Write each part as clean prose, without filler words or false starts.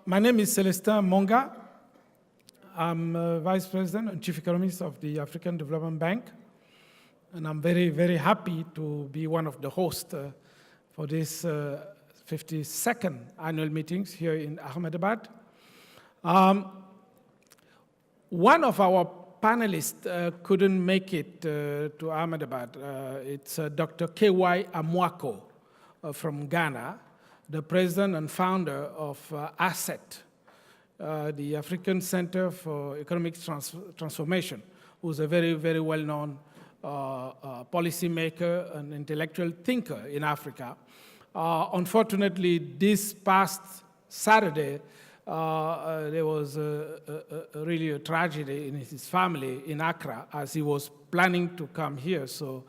My name is Celestin Monga. I'm Vice President and Chief Economist of the African Development Bank. And I'm very, very happy to be one of the hosts for this 52nd annual meetings here in Ahmedabad. One of our panelists couldn't make it to Ahmedabad. It's Dr. K.Y. Amwako from Ghana, the president and founder of ASSET, the African Center for Economic Transformation, who's a very, very well-known policymaker and intellectual thinker in Africa. Unfortunately, this past Saturday, there was really a tragedy in his family in Accra as he was planning to come here, so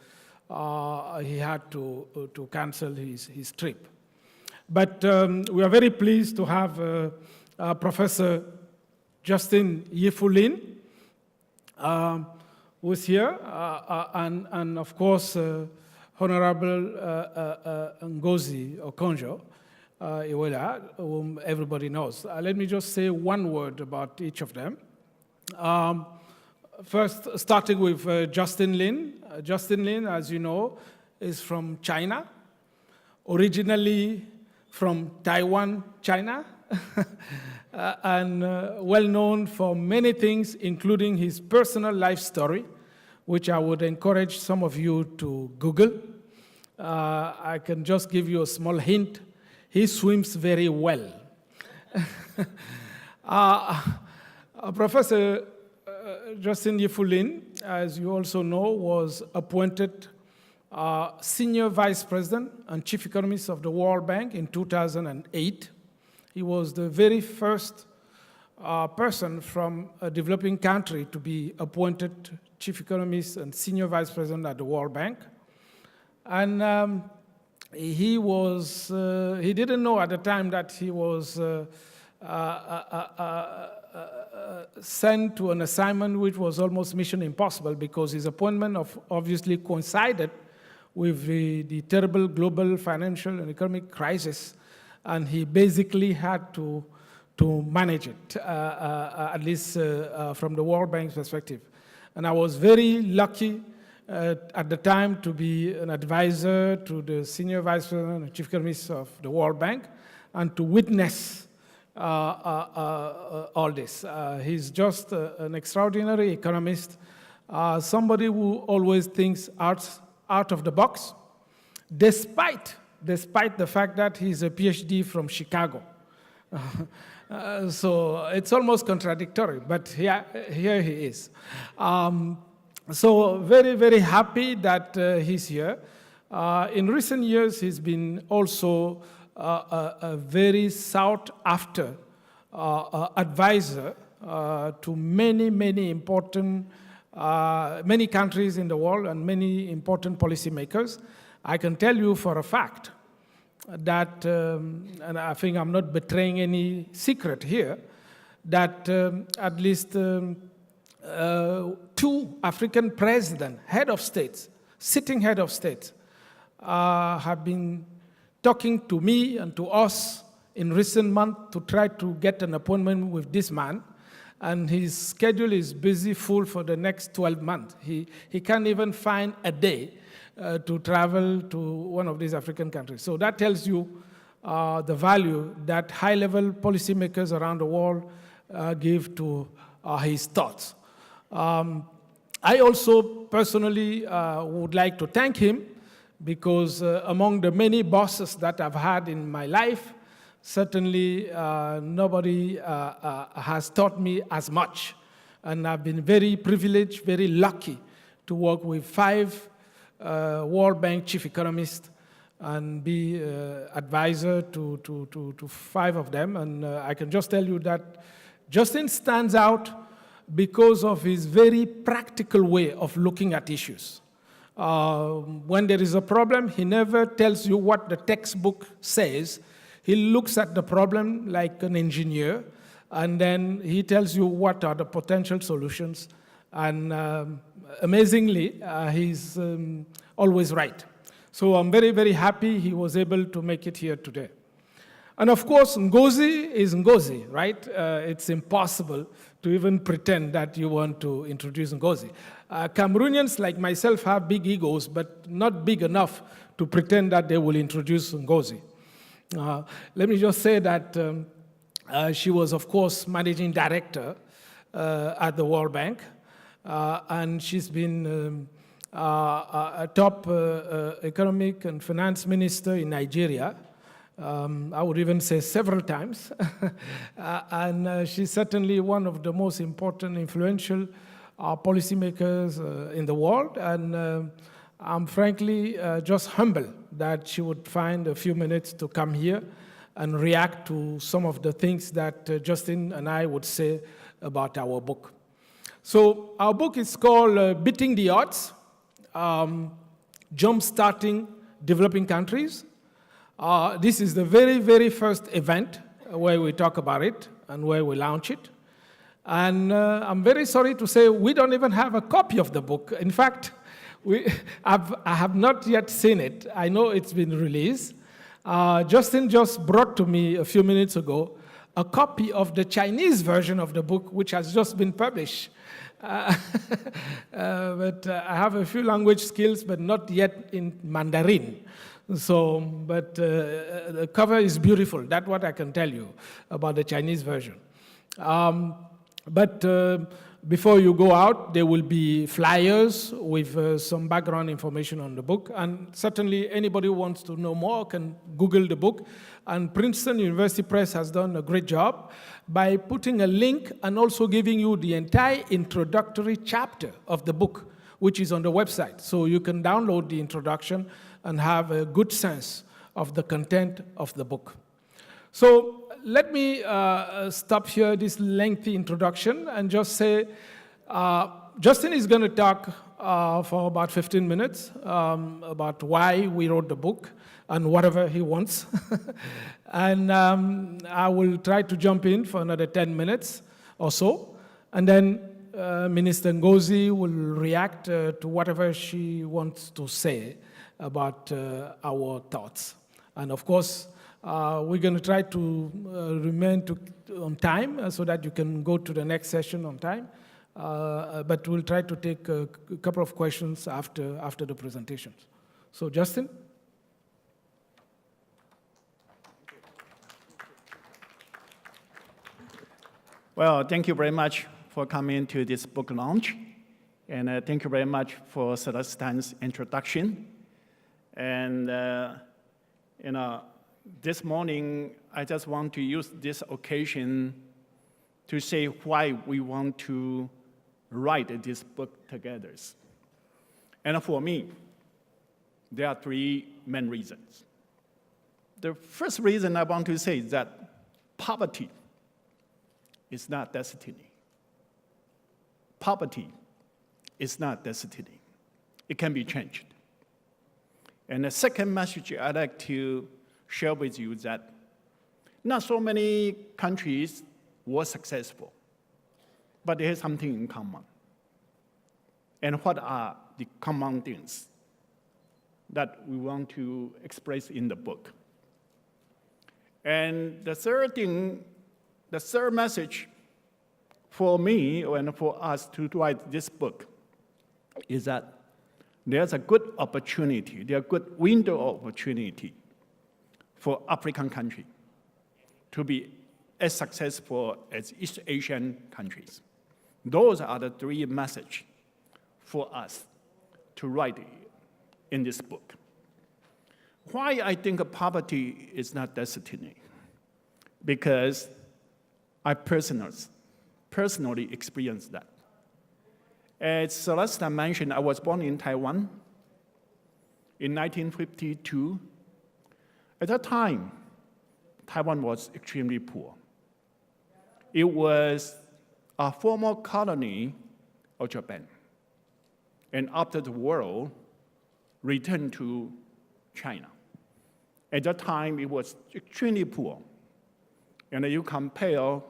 he had to cancel his trip. But we are very pleased to have Professor Justin Yifulin, who's here, and of course, Honorable Ngozi Okonjo Iweala, whom everybody knows. Let me just say one word about each of them. First, starting with Justin Lin. Justin Lin, as you know, is from China, originally from Taiwan, China, and well known for many things, including his personal life story, which I would encourage some of you to Google. I can just give you a small hint. He swims very well. Professor Justin Yifulin, as you also know, was appointed Senior Vice President and Chief Economist of the World Bank in 2008. He was the very first person from a developing country to be appointed Chief Economist and Senior Vice President at the World Bank. And he didn't know at the time that he was sent to an assignment which was almost mission impossible, because his appointment obviously coincided with the terrible global financial and economic crisis, and he basically had to manage it, at least from the World Bank's perspective. And I was very lucky at the time to be an advisor to the Senior Vice President and Chief Economist of the World Bank, and to witness all this. He's just an extraordinary economist, somebody who always thinks out of the box, despite the fact that he's a PhD from Chicago. So it's almost contradictory, but here he is. So very, very happy that he's here. In recent years, he's been also a very sought-after advisor to many important many countries in the world and many important policymakers. I can tell you for a fact that, and I think I'm not betraying any secret here, that at least 2 African presidents, head of states, sitting head of states, have been talking to me and to us in recent months to try to get an appointment with this man. And his schedule is busy full for the next 12 months. He can't even find a day to travel to one of these African countries. So that tells you the value that high-level policymakers around the world give to his thoughts. I also personally would like to thank him, because among the many bosses that I've had in my life, certainly nobody has taught me as much. And I've been very privileged, very lucky to work with 5 World Bank chief economists and be advisor to 5 of them. And I can just tell you that Justin stands out because of his very practical way of looking at issues. When there is a problem, he never tells you what the textbook says. He looks at the problem like an engineer, and then he tells you what are the potential solutions. And amazingly, he's always right. So I'm very, very happy he was able to make it here today. And of course, Ngozi is Ngozi, right? It's impossible to even pretend that you want to introduce Ngozi. Cameroonians like myself have big egos, but not big enough to pretend that they will introduce Ngozi. Let me just say that she was, of course, managing director at the World Bank, and she's been a top economic and finance minister in Nigeria. I would even say several times. And she's certainly one of the most important, influential policymakers in the world. And I'm frankly just humbled that she would find a few minutes to come here and react to some of the things that Justin and I would say about our book. So our book is called Beating the Odds, Jump-Starting Developing Countries. This is the very, very first event where we talk about it and where we launch it. And I'm very sorry to say we don't even have a copy of the book. In fact, I have not yet seen it. I know it's been released. Justin just brought to me a few minutes ago a copy of the Chinese version of the book, which has just been published. But I have a few language skills, but not yet in Mandarin. So, but the cover is beautiful. That's what I can tell you about the Chinese version. But before you go out, there will be flyers with some background information on the book. And certainly anybody who wants to know more can Google the book. And Princeton University Press has done a great job by putting a link and also giving you the entire introductory chapter of the book, which is on the website. So you can download the introduction and have a good sense of the content of the book. So let me stop here this lengthy introduction and just say, Justin is going to talk for about 15 minutes about why we wrote the book and whatever he wants. And I will try to jump in for another 10 minutes or so. And then Minister Ngozi will react to whatever she wants to say about our thoughts. And of course, we're going to try to remain on time so that you can go to the next session on time. But we'll try to take a couple of questions after the presentations. So, Justin? Well, thank you very much for coming to this book launch. And thank you very much for Celestine's introduction. And, this morning, I just want to use this occasion to say why we want to write this book together. And for me, there are three main reasons. The first reason I want to say is that poverty is not destiny. Poverty is not destiny. It can be changed. And the second message I'd like to share with you is that not so many countries were successful, but they have something in common. And what are the common things that we want to express in the book? And the third message for me and for us to write this book is that there's a good opportunity, there's a good window of opportunity for African countries to be as successful as East Asian countries. Those are the three messages for us to write in this book. Why I think poverty is not destiny? Because I personally experienced that. As Celeste mentioned, I was born in Taiwan in 1952. At that time, Taiwan was extremely poor. It was a former colony of Japan. And after the war, returned to China. At that time, it was extremely poor. And you compare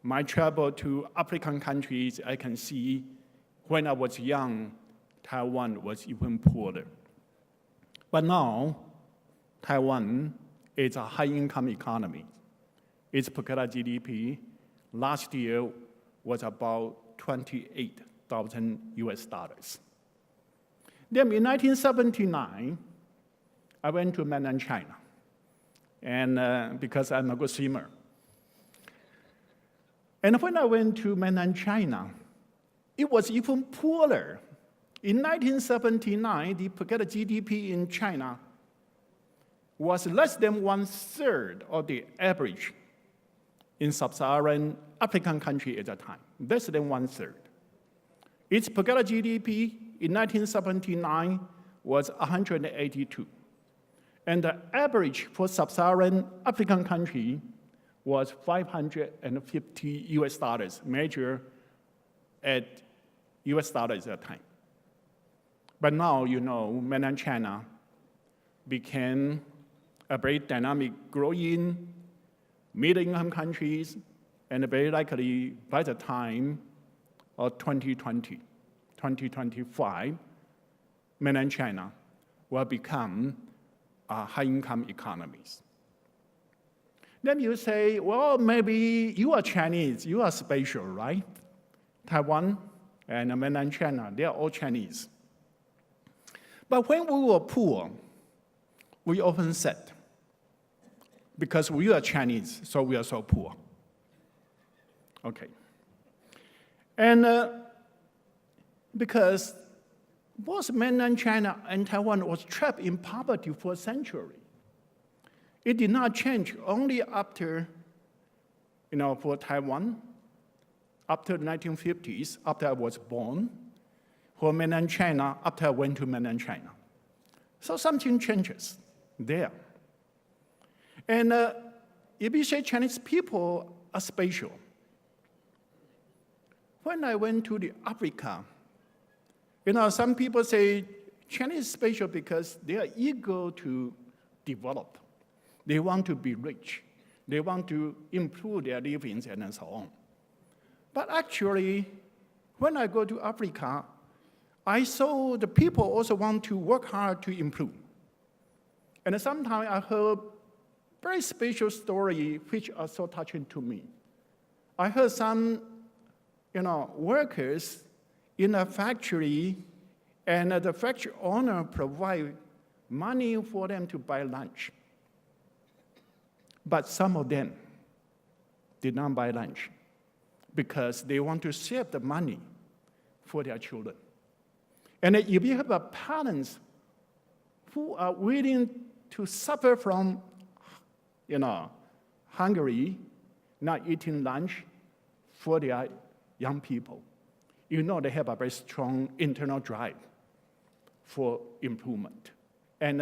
my travel to African countries, I can see when I was young, Taiwan was even poorer. But now, Taiwan is a high-income economy. Its per capita GDP last year was about $28,000 US. Then in 1979, I went to mainland China, and because I'm a good swimmer. And when I went to mainland China, it was even poorer. In 1979, the per capita GDP in China was less than 1/3 of the average in sub-Saharan African country at that time, less than 1/3. Its per capita GDP in 1979 was 182. And the average for sub-Saharan African country was $550 measured at US dollars at that time. But now, mainland China became a very dynamic, growing middle-income countries, and very likely by the time of 2020, 2025, mainland China will become high-income economies. Then you say, well, maybe you are Chinese, you are special, right? Taiwan and mainland China, they are all Chinese. But when we were poor, we often said, because we are Chinese, so we are so poor. Okay. And because both mainland China and Taiwan was trapped in poverty for a century. It did not change only after, for Taiwan, after the 1950s, after I was born, for mainland China, after I went to mainland China. So something changes there. And if you say Chinese people are special, when I went to the Africa, some people say Chinese is special because they are eager to develop. They want to be rich. They want to improve their livings and so on. But actually, when I go to Africa, I saw the people also want to work hard to improve. And sometimes I heard very special story which are so touching to me. I heard some, workers in a factory, and the factory owner provide money for them to buy lunch. But some of them did not buy lunch because they want to save the money for their children. And if you have a parents who are willing to suffer from, hungry, not eating lunch for their young people, they have a very strong internal drive for improvement. And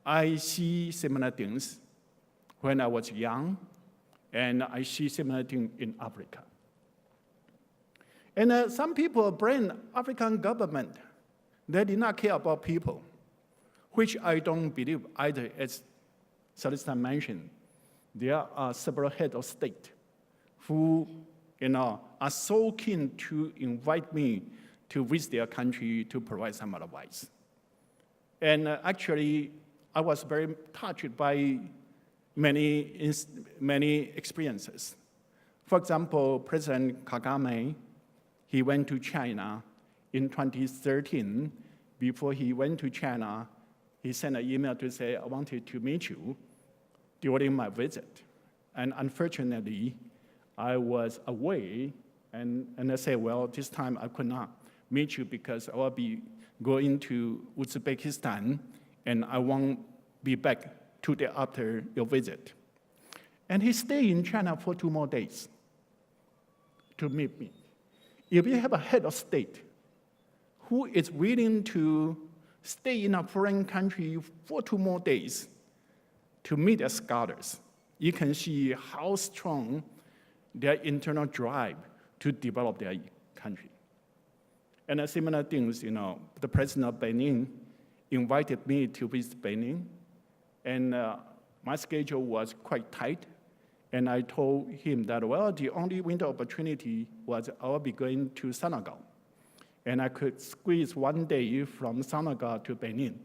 I see similar things when I was young, and I see similar things in Africa. And some people blame African government. They did not care about people, which I don't believe either. As Celestin mentioned, there are several heads of state who are so keen to invite me to visit their country to provide some advice. And actually, I was very touched by many experiences. For example, President Kagame, he went to China in 2013. Before he went to China, he sent an email to say, I wanted to meet you during my visit. And unfortunately, I was away, and I said, well, this time I could not meet you because I will be going to Uzbekistan, and I won't be back 2 days after your visit. And he stayed in China for 2 more days to meet me. If you have a head of state who is willing to stay in a foreign country for 2 more days to meet their scholars, you can see how strong their internal drive to develop their country. And similar things, the president of Benin invited me to visit Benin, and my schedule was quite tight, and I told him that, well, the only window opportunity was I will be going to Senegal, and I could squeeze 1 day from Senegal to Benin,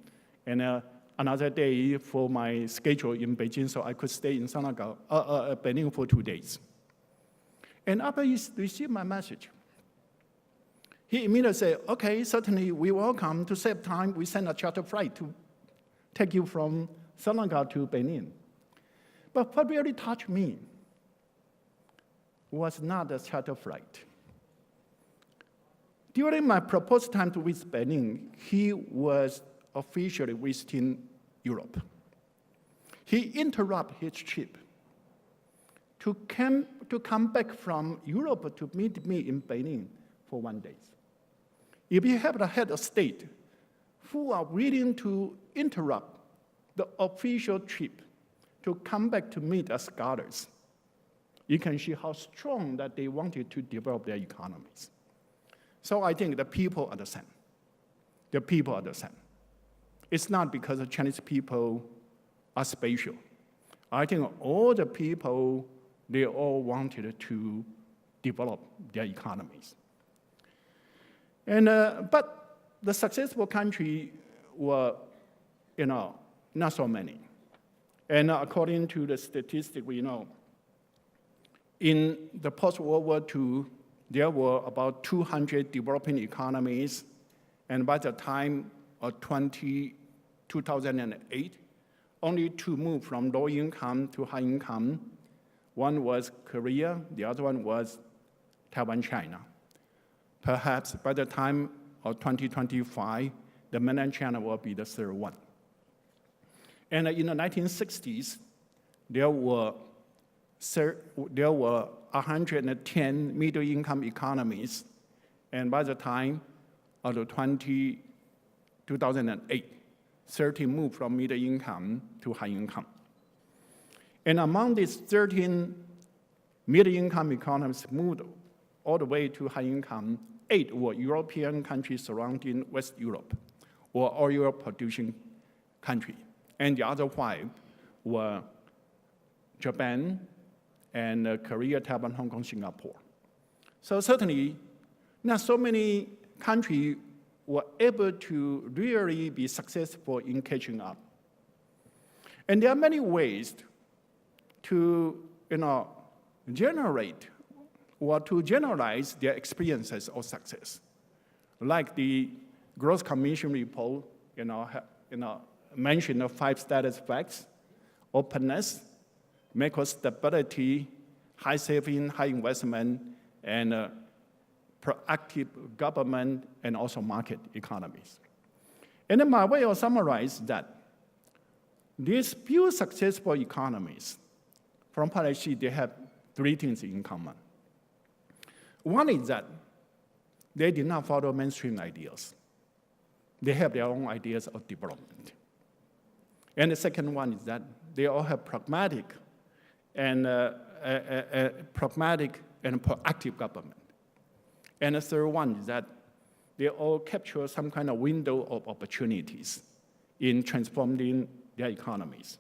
and another day for my schedule in Beijing, so I could stay in Benin for 2 days. And after he received my message, he immediately said, okay, certainly we welcome. To save time, we send a charter flight to take you from Senegal to Benin. But what really touched me was not the charter flight. During my proposed time to visit Benin, he was officially visiting Europe. He interrupted his trip to come back from Europe to meet me in Benin for 1 day. If you have the head of state who are willing to interrupt the official trip to come back to meet as scholars, you can see how strong that they wanted to develop their economies. So I think the people understand. The people understand. It's not because the Chinese people are special. I think all the people, they all wanted to develop their economies. And, but the successful country were, not so many. And according to the statistic we know, in the post-World War II, there were about 200 developing economies, and by the time of 2008, only 2 moved from low income to high income. One was Korea, the other one was Taiwan, China. Perhaps by the time of 2025, the mainland China will be the third one. And in the 1960s, there were 110 middle-income economies, and by the time of 2008, 13 moved from middle income to high income. And among these 13 middle-income economies moved all the way to high income, 8 were European countries surrounding West Europe, or oil-producing countries. And the other 5 were Japan and Korea, Taiwan, Hong Kong, Singapore. So certainly, not so many countries were able to really be successful in catching up. And there are many ways to generate or to generalize their experiences of success. Like the Growth Commission report, mentioned the 5 status facts: openness, macro stability, high saving, high investment, and proactive government, and also market economies. And then my way of summarize that these few successful economies, from what I see, they have 3 things in common. One is that they did not follow mainstream ideas. They have their own ideas of development. And the second one is that they all have pragmatic and proactive government. And the third one is that they all capture some kind of window of opportunities in transforming their economies.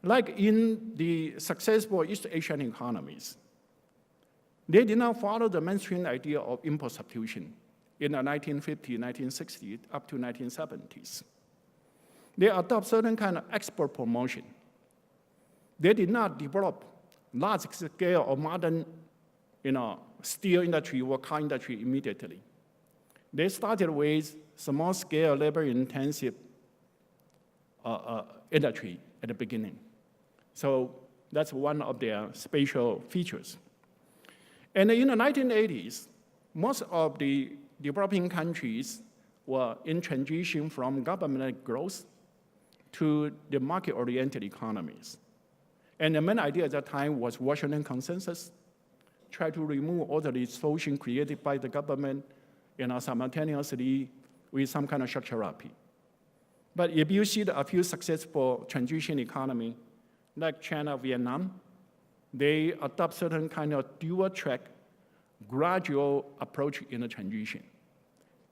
Like in the successful East Asian economies, they did not follow the mainstream idea of import substitution in the 1950s, 1960s, up to 1970s. They adopt certain kind of export promotion. They did not develop large scale or modern, steel industry or car industry immediately. They started with small scale, labor-intensive industry at the beginning. So that's one of their special features. And in the 1980s, most of the developing countries were in transition from government growth to the market-oriented economies. And the main idea at that time was Washington Consensus, try to remove all the distortion created by the government, simultaneously with some kind of structural therapy. But if you see a few successful transition economy, like China, Vietnam, they adopt certain kind of dual-track, gradual approach in the transition.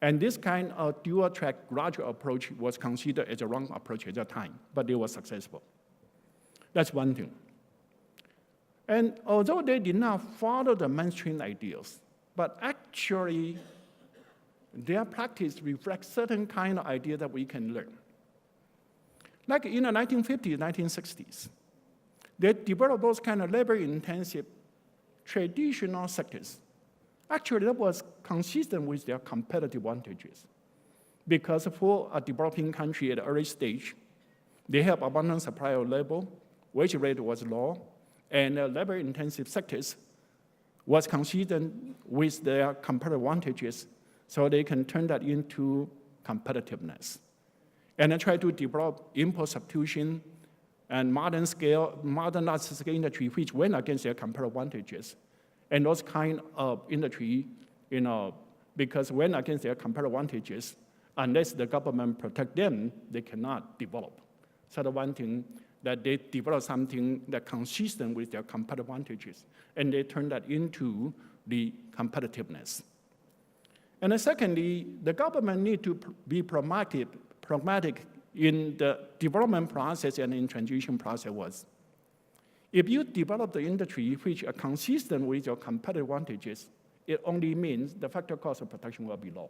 And this kind of dual-track, gradual approach was considered as a wrong approach at that time, but they were successful. That's one thing. And although they did not follow the mainstream ideals, but actually their practice reflects certain kind of idea that we can learn. Like in the 1950s, 1960s, they developed those kind of labor-intensive traditional sectors. Actually, that was consistent with their competitive advantages. Because for a developing country at the early stage, they have abundant supply of labor, wage rate was low, and labor-intensive sectors was consistent with their competitive advantages, so they can turn that into competitiveness. And then try to develop import substitution and modern large-scale industry, which went against their competitive advantages. And those kind of industry, because went against their competitive advantages, unless the government protect them, they cannot develop. So the one thing that they develop something that consistent with their competitive advantages, and they turn that into the competitiveness. And then secondly, the government need to be pragmatic in the development process and in transition process was. If you develop the industry which are consistent with your competitive advantages, it only means the factor cost of production will be low.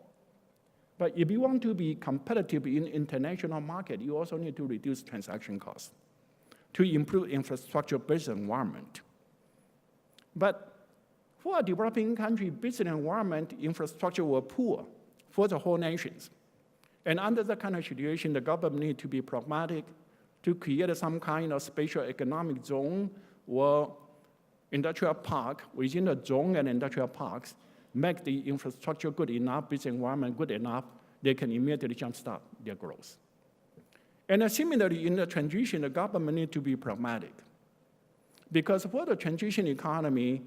But if you want to be competitive in international market, you also need to reduce transaction costs to improve infrastructure business environment. But for a developing country, business environment infrastructure were poor for the whole nations. And under that kind of situation, the government need to be pragmatic to create some kind of special economic zone or industrial park within the zone and industrial parks, make the infrastructure good enough, business environment good enough, they can immediately jumpstart their growth. And similarly, in the transition, the government need to be pragmatic. Because for the transition economy,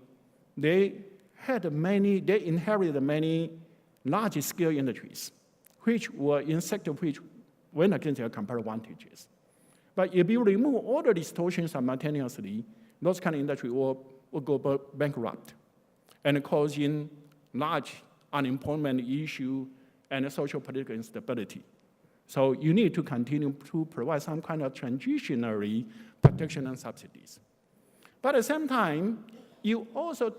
they inherited many large-scale industries, which were in sectors which went against their competitive advantages. But if you remove all the distortions simultaneously, those kind of industries will go bankrupt and causing large unemployment issue and social political instability. So you need to continue to provide some kind of transitionary protection and subsidies. But at the same time, you also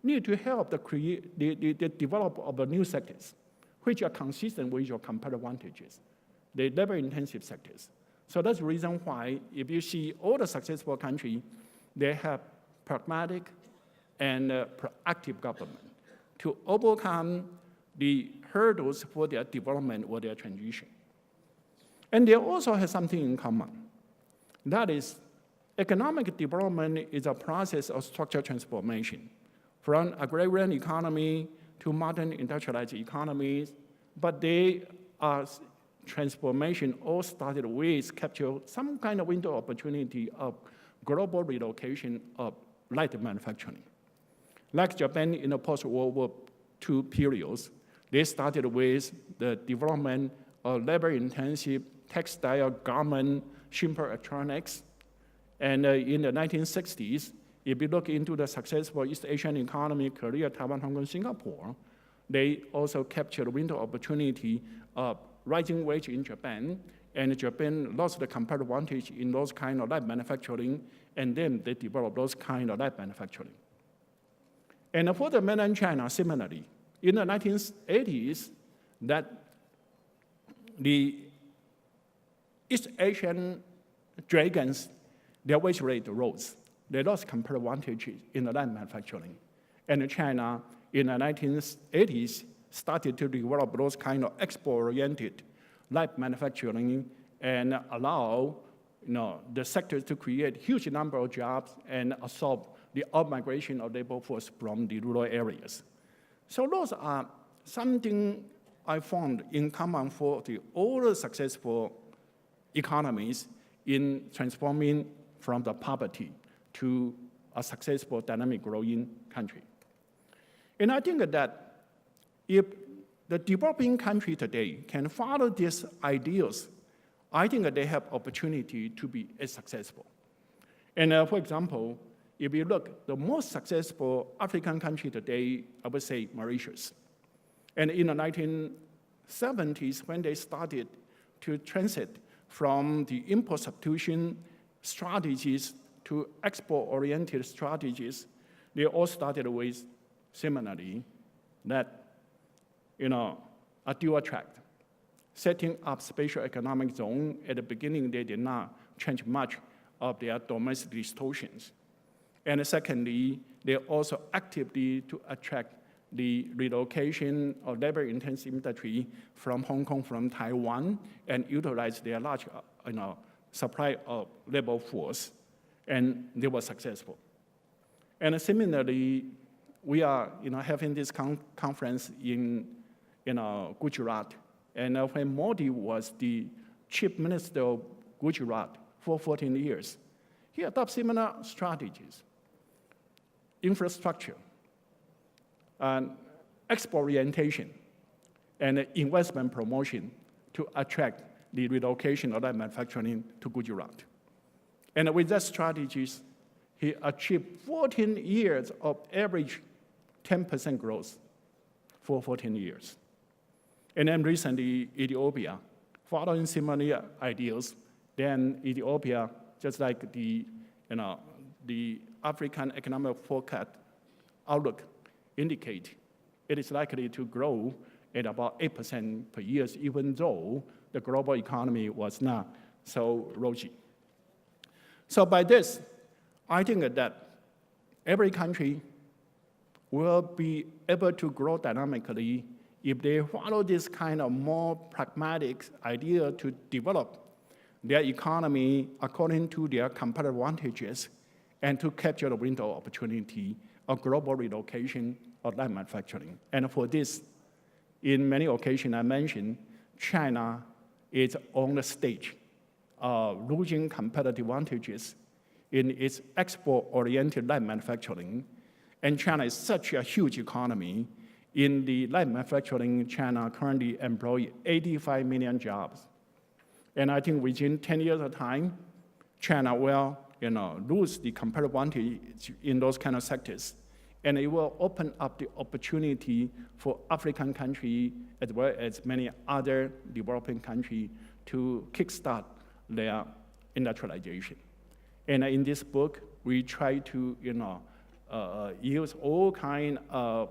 need to help the development of new sectors, which are consistent with your competitive advantages, the labor-intensive sectors. So that's the reason why, if you see all the successful countries, they have pragmatic and proactive government to overcome the hurdles for their development or their transition. And they also have something in common. That is, economic development is a process of structural transformation, from agrarian economy to modern industrialized economies, but they are transformation all started with capture some kind of window opportunity of global relocation of light manufacturing. Like Japan in the post-World War II periods, they started with the development of labor-intensive textile, garment, simple electronics. And in the 1960s, if you look into the successful East Asian economy, Korea, Taiwan, Hong Kong, Singapore, they also captured the window opportunity of rising wage in Japan, and Japan lost the competitive advantage in those kind of light manufacturing, and then they developed those kind of light manufacturing. And for the mainland China, similarly, in the 1980s, that the East Asian dragons, their wage rate rose. They lost competitive advantage in the light manufacturing. And China, in the 1980s, started to develop those kind of export-oriented light manufacturing and allow the sector to create huge number of jobs and absorb the out-migration of labor force from the rural areas. So those are something I found in common for all the successful economies in transforming from the poverty to a successful, dynamic, growing country. And I think that if the developing country today can follow these ideals, I think that they have opportunity to be as successful. And for example, if you look, the most successful African country today, I would say Mauritius. And in the 1970s, when they started to transit from the import substitution strategies to export-oriented strategies, they all started with, similarly, that a dual track. setting up special economic zone. At the beginning, they did not change much of their domestic distortions. And secondly, they also actively to attract the relocation of labor-intensive industry from Hong Kong, from Taiwan, and utilize their large supply of labor force, and they were successful. And similarly, we are having this conference in Gujarat, and when Modi was the chief minister of Gujarat for 14 years, he adopted similar strategies: infrastructure, and export orientation, and investment promotion to attract the relocation of that manufacturing to Gujarat. And with that strategies, he achieved 14 years of average 10% growth for 14 years. And then recently, Ethiopia, following similar ideals, then Ethiopia, just like the African economic forecast outlook indicate, it is likely to grow at about 8% per year, even though the global economy was not so rosy. So by this, I think that every country will be able to grow dynamically if they follow this kind of more pragmatic idea to develop their economy according to their competitive advantages and to capture the window opportunity of global relocation of light manufacturing. And for this, in many occasions I mentioned, China is on the stage of losing competitive advantages in its export-oriented light manufacturing. And China is such a huge economy. In the light manufacturing, China currently employs 85 million jobs. And I think within 10 years of time, China will lose the competitive advantage in those kind of sectors. And it will open up the opportunity for African countries as well as many other developing countries to kickstart their industrialization. And in this book, we try to use all kind of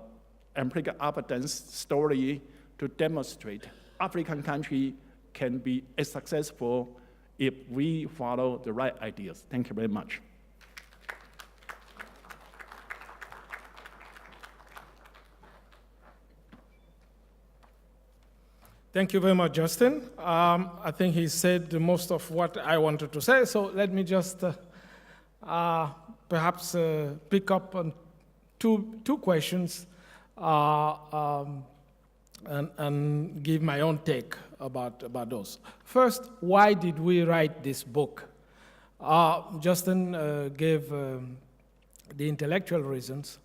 empirical evidence story to demonstrate African countries can be as successful if we follow the right ideas. Thank you very much. Thank you very much, Justin. I think he said most of what I wanted to say, so let me just perhaps pick up on two questions and give my own take about those. First, why did we write this book? Justin gave the intellectual reasons.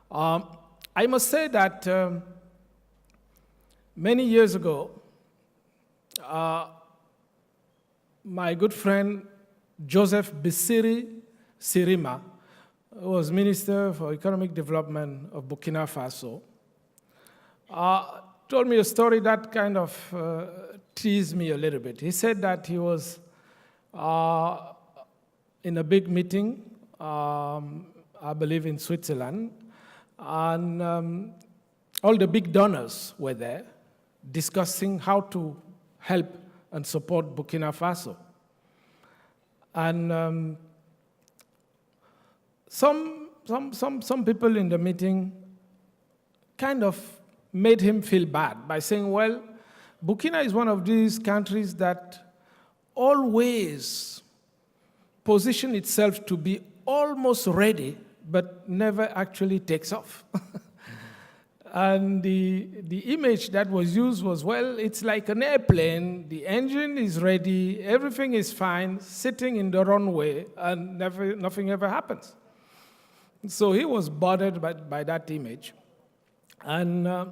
I must say that many years ago, my good friend Joseph Bisiri Sirima, who was Minister for Economic Development of Burkina Faso, told me a story that kind of teased me a little bit. He said that he was in a big meeting, I believe in Switzerland, and all the big donors were there discussing how to help and support Burkina Faso. And some people in the meeting kind of made him feel bad by saying, well, Burkina is one of these countries that always position itself to be almost ready, but never actually takes off. And the image that was used was, well, it's like an airplane, the engine is ready, everything is fine, sitting in the runway, and nothing ever happens. So he was bothered by that image. And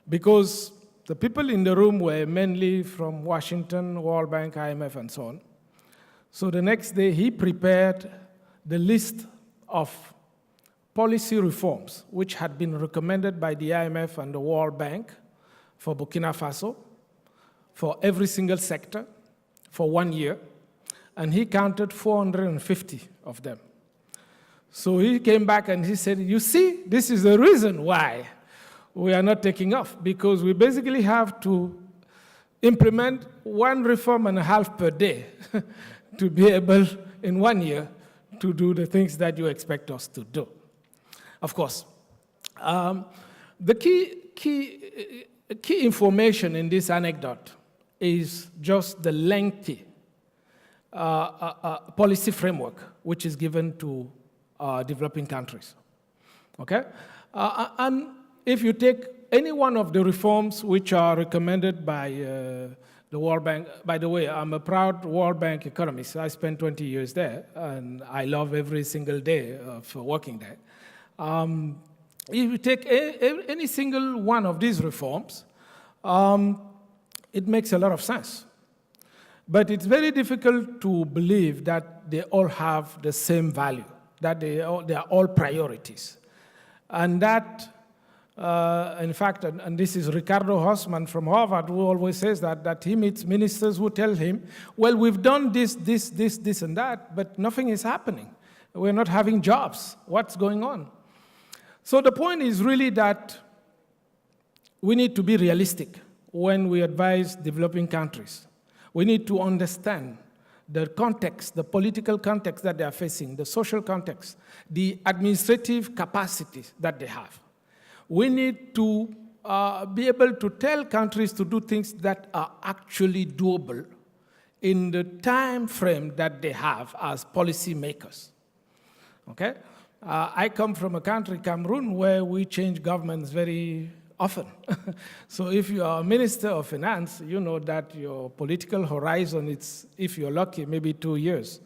because the people in the room were mainly from Washington, World Bank, IMF, and so on. So the next day, he prepared the list of policy reforms which had been recommended by the IMF and the World Bank for Burkina Faso, for every single sector, for 1 year. And he counted 450 of them. So he came back and he said, you see, this is the reason why we are not taking off, because we basically have to implement 1 reform and a half per day to be able, in 1 year, to do the things that you expect us to do. Of course, the key information in this anecdote is just the lengthy policy framework which is given to developing countries. Okay? And if you take any one of the reforms which are recommended by the World Bank, by the way, I'm a proud World Bank economist. I spent 20 years there, and I love every single day of working there. If you take any single one of these reforms, it makes a lot of sense. But it's very difficult to believe that they all have the same value, that they are all priorities. And that, in fact, and this is Ricardo Hausmann from Harvard, who always says that he meets ministers who tell him, well, we've done this, and that, but nothing is happening. We're not having jobs. What's going on? So the point is really that we need to be realistic when we advise developing countries. We need to understand the context, the political context that they are facing, the social context, the administrative capacities that they have. We need to be able to tell countries to do things that are actually doable in the time frame that they have as policy makers. Okay? I come from a country, Cameroon, where we change governments very often. So if you are a minister of finance, you know that your political horizon is, if you're lucky, maybe 2 years.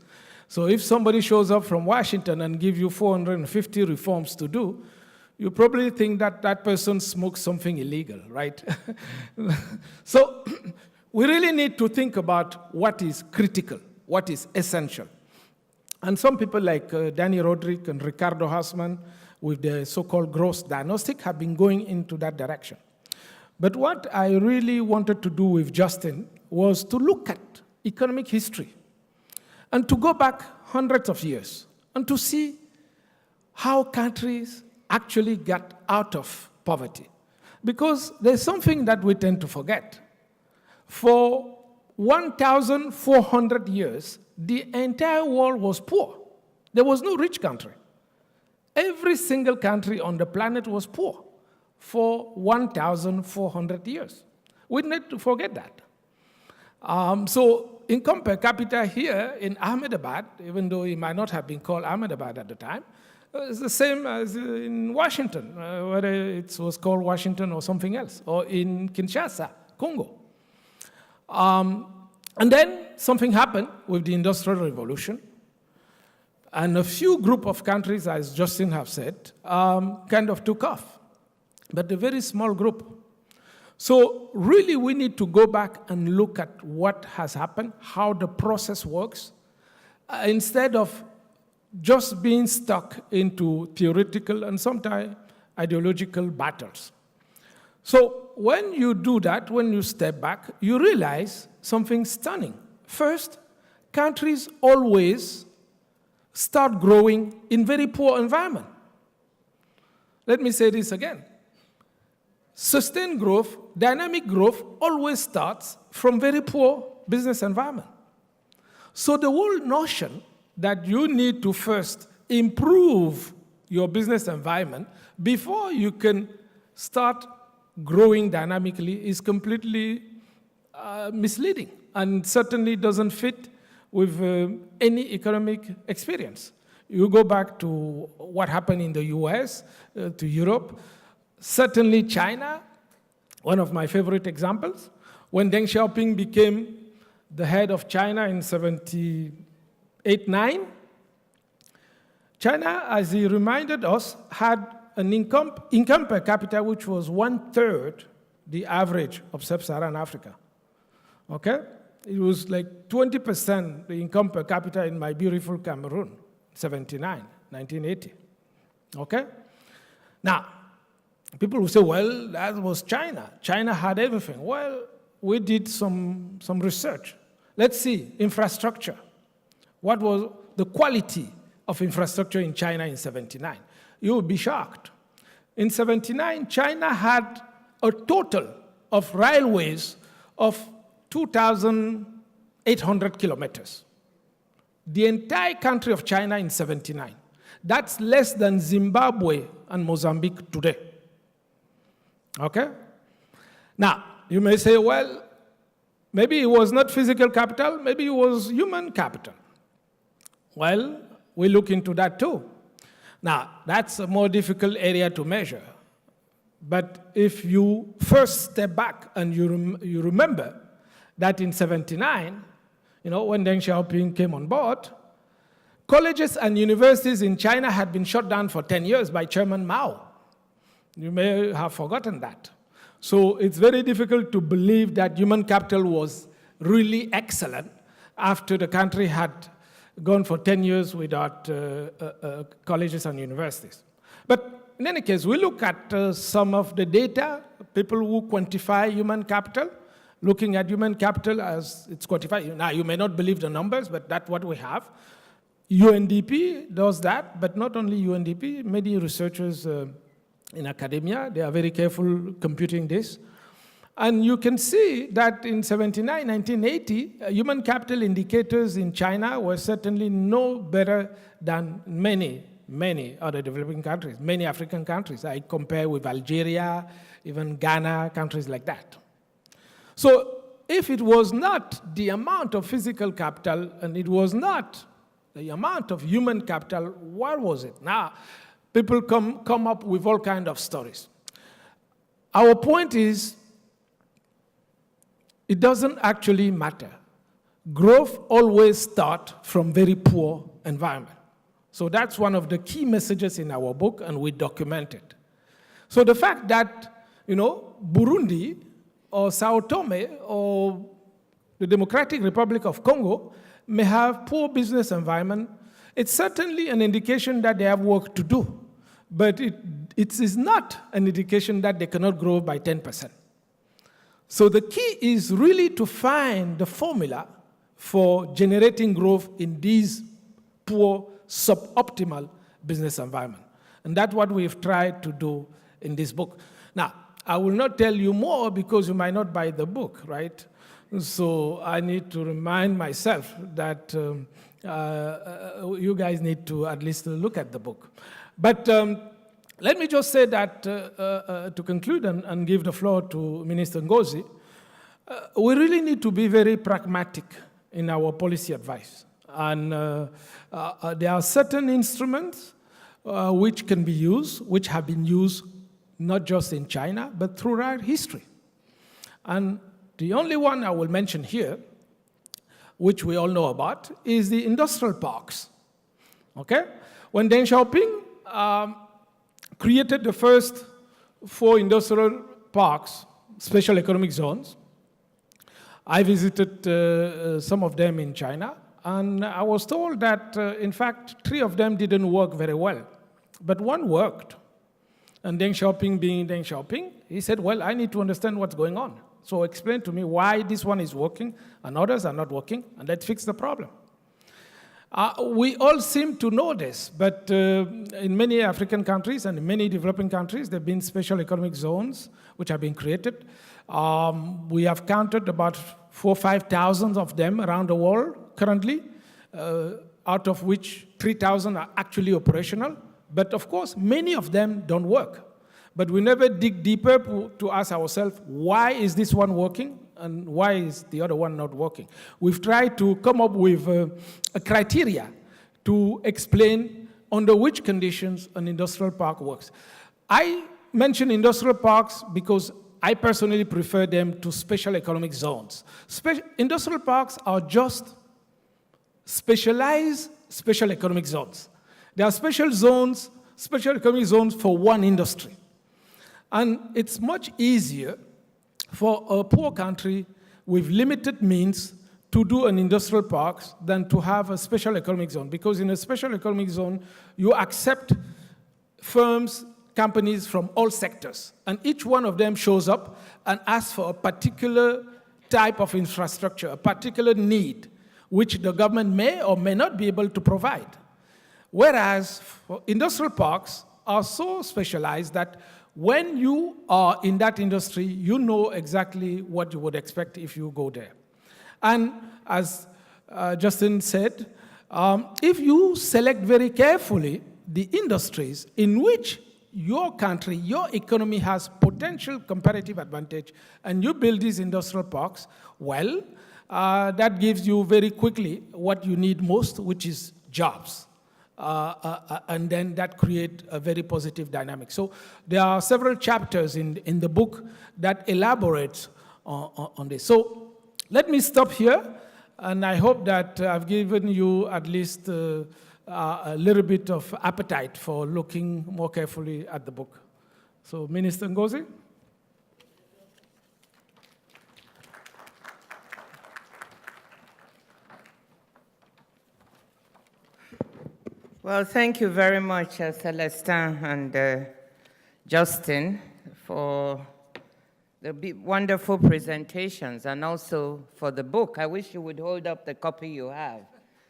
So if somebody shows up from Washington and gives you 450 reforms to do, you probably think that that person smokes something illegal, right? So we really need to think about what is critical, what is essential. And some people like Danny Roderick and Ricardo Hausmann, with the so-called growth diagnostic, have been going into that direction. But what I really wanted to do with Justin was to look at economic history and to go back hundreds of years and to see how countries actually got out of poverty. Because there's something that we tend to forget. For 1,400 years, the entire world was poor. There was no rich country. Every single country on the planet was poor for 1,400 years. We need to forget that. So income per capita here in Ahmedabad, even though it might not have been called Ahmedabad at the time, is the same as in Washington, whether it was called Washington or something else, or in Kinshasa, Congo. And then something happened with the Industrial Revolution. And a few group of countries, as Justin have said, kind of took off, but a very small group. So really we need to go back and look at what has happened, how the process works, instead of just being stuck into theoretical and sometimes ideological battles. So when you do that, when you step back, you realize something stunning. First, countries always start growing in very poor environment. Let me say this again. Sustained growth, dynamic growth, always starts from very poor business environment. So the whole notion that you need to first improve your business environment before you can start growing dynamically is completely misleading and certainly doesn't fit with any economic experience. You go back to what happened in the US, to Europe, certainly China, one of my favorite examples. When Deng Xiaoping became the head of China in 1978-9, China, as he reminded us, had an income per capita which was 1/3 the average of sub-Saharan Africa. Okay? It was like 20% the income per capita in my beautiful Cameroon, 1980. Okay? Now, people will say, well, that was China. China had everything. Well, we did some research. Let's see, infrastructure. What was the quality of infrastructure in China in 1979? You would be shocked. In 1979, China had a total of railways of 2,800 kilometers. The entire country of China in 79. That's less than Zimbabwe and Mozambique today. Okay? Now, you may say, well, maybe it was not physical capital, maybe it was human capital. Well, we look into that too. Now, that's a more difficult area to measure. But if you first step back and you remember that in 79, when Deng Xiaoping came on board, colleges and universities in China had been shut down for 10 years by Chairman Mao. You may have forgotten that. So it's very difficult to believe that human capital was really excellent after the country had gone for 10 years without colleges and universities. But in any case, we look at some of the data, people who quantify human capital, looking at human capital as it's quantified. Now, you may not believe the numbers, but that's what we have. UNDP does that, but not only UNDP, many researchers in academia, they are very careful computing this. And you can see that in 79, 1980, human capital indicators in China were certainly no better than many other developing countries, many African countries. I compare with Algeria, even Ghana, countries like that. So if it was not the amount of physical capital and it was not the amount of human capital, what was it? Now, people come up with all kinds of stories. Our point is, it doesn't actually matter. Growth always starts from very poor environment. So that's one of the key messages in our book, and we document it. So the fact that, Burundi or Sao Tome or the Democratic Republic of Congo may have poor business environment, it's certainly an indication that they have work to do. But it is not an indication that they cannot grow by 10%. So the key is really to find the formula for generating growth in these poor, suboptimal business environment. And that's what we've tried to do in this book. Now, I will not tell you more because you might not buy the book, right? So I need to remind myself that you guys need to at least look at the book. But let me just say that to conclude and give the floor to Minister Ngozi, we really need to be very pragmatic in our policy advice. And there are certain instruments which can be used, which have been used not just in China, but throughout history. And the only one I will mention here, which we all know about, is the industrial parks. Okay? When Deng Xiaoping created the first 4 industrial parks, special economic zones, I visited some of them in China, and I was told that, in fact, 3 of them didn't work very well, but one worked. And Deng Xiaoping, being Deng Xiaoping, he said, well, I need to understand what's going on. So explain to me why this one is working and others are not working, and let's fix the problem. We all seem to know this, but in many African countries and in many developing countries, there have been special economic zones which have been created. We have counted about 4,000 or 5,000 of them around the world currently, out of which 3,000 are actually operational. But of course, many of them don't work. But we never dig deeper to ask ourselves, why is this one working and why is the other one not working? We've tried to come up with a criteria to explain under which conditions an industrial park works. I mention industrial parks because I personally prefer them to special economic zones. Industrial parks are just specialized special economic zones. There are special zones, special economic zones for one industry. And it's much easier for a poor country with limited means to do an industrial park than to have a special economic zone. Because in a special economic zone, you accept firms, companies from all sectors. And each one of them shows up and asks for a particular type of infrastructure, a particular need, which the government may or may not be able to provide. Whereas industrial parks are so specialized that when you are in that industry, you know exactly what you would expect if you go there. And as Justin said, if you select very carefully the industries in which your country, your economy has potential comparative advantage, and you build these industrial parks, well, that gives you very quickly what you need most, which is jobs. And then that creates a very positive dynamic. So there are several chapters in the book that elaborate on this. So let me stop here, and I hope that I've given you at least a little bit of appetite for looking more carefully at the book. So, Minister Ngozi? Well, thank you very much, Celestin and Justin, for the wonderful presentations and also for the book. I wish you would hold up the copy you have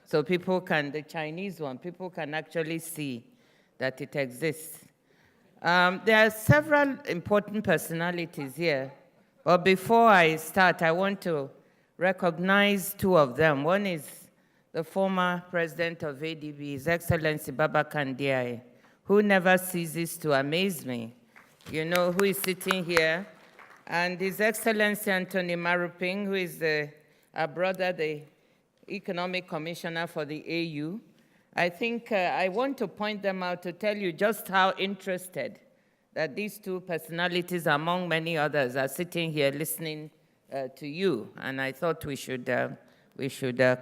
so people can, the Chinese one, people can actually see that it exists. There are several important personalities here, but before I start, I want to recognize two of them. One is the former president of ADB, His Excellency Babacar Ndiaye, who never ceases to amaze me. You know, who is sitting here, and His Excellency Anthony Maruping, who is our brother, the Economic Commissioner for the AU. I think I want to point them out to tell you just how interested that these two personalities, among many others, are sitting here listening to you, and I thought we should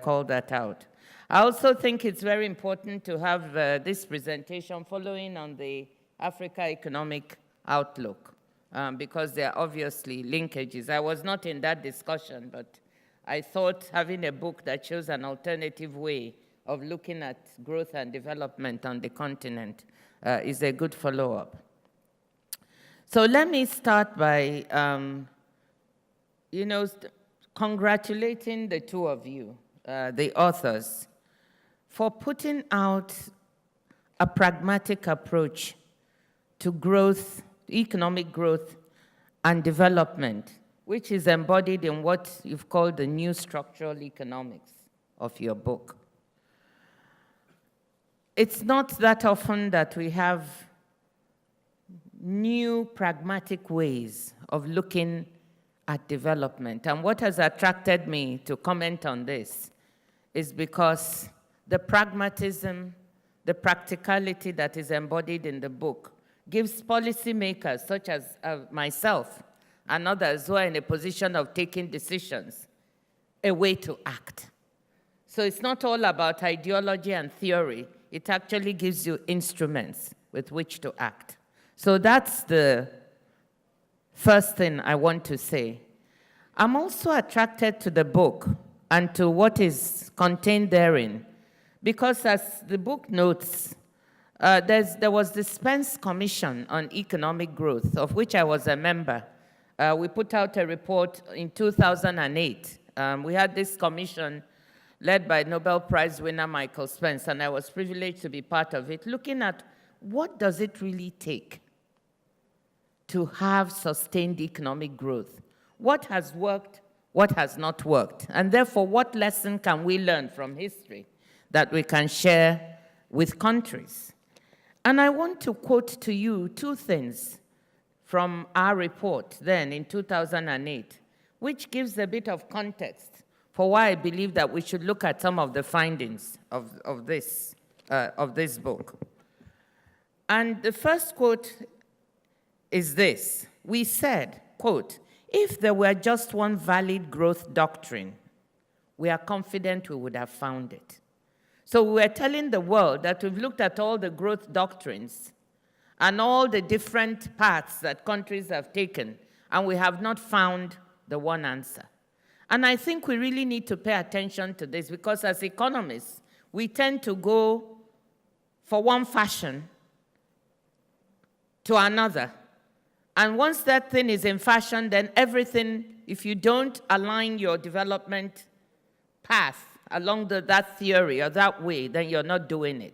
call that out. I also think it's very important to have this presentation following on the Africa Economic Outlook, because there are obviously linkages. I was not in that discussion, but I thought having a book that shows an alternative way of looking at growth and development on the continent is a good follow-up. So let me start by, congratulating the two of you, the authors, for putting out a pragmatic approach to growth, economic growth, and development, which is embodied in what you've called the new structural economics of your book. It's not that often that we have new pragmatic ways of looking at development. And what has attracted me to comment on this is because the pragmatism, the practicality that is embodied in the book gives policymakers such as myself and others who are in a position of taking decisions a way to act. So it's not all about ideology and theory. It actually gives you instruments with which to act. So that's the first thing I want to say. I'm also attracted to the book and to what is contained therein, because as the book notes, there was the Spence Commission on Economic Growth, of which I was a member. We put out a report in 2008. We had this commission led by Nobel Prize winner Michael Spence, and I was privileged to be part of it, looking at what does it really take to have sustained economic growth? What has worked, what has not worked? And therefore, what lesson can we learn from history that we can share with countries? And I want to quote to you two things from our report then in 2008, which gives a bit of context for why I believe that we should look at some of the findings of this book. And the first quote is this. We said, quote, "If there were just one valid growth doctrine, we are confident we would have found it." So we were telling the world that we've looked at all the growth doctrines and all the different paths that countries have taken, and we have not found the one answer. And I think we really need to pay attention to this, because as economists, we tend to go for one fashion to another. And once that thing is in fashion, then everything, if you don't align your development path along that theory or that way, then you're not doing it.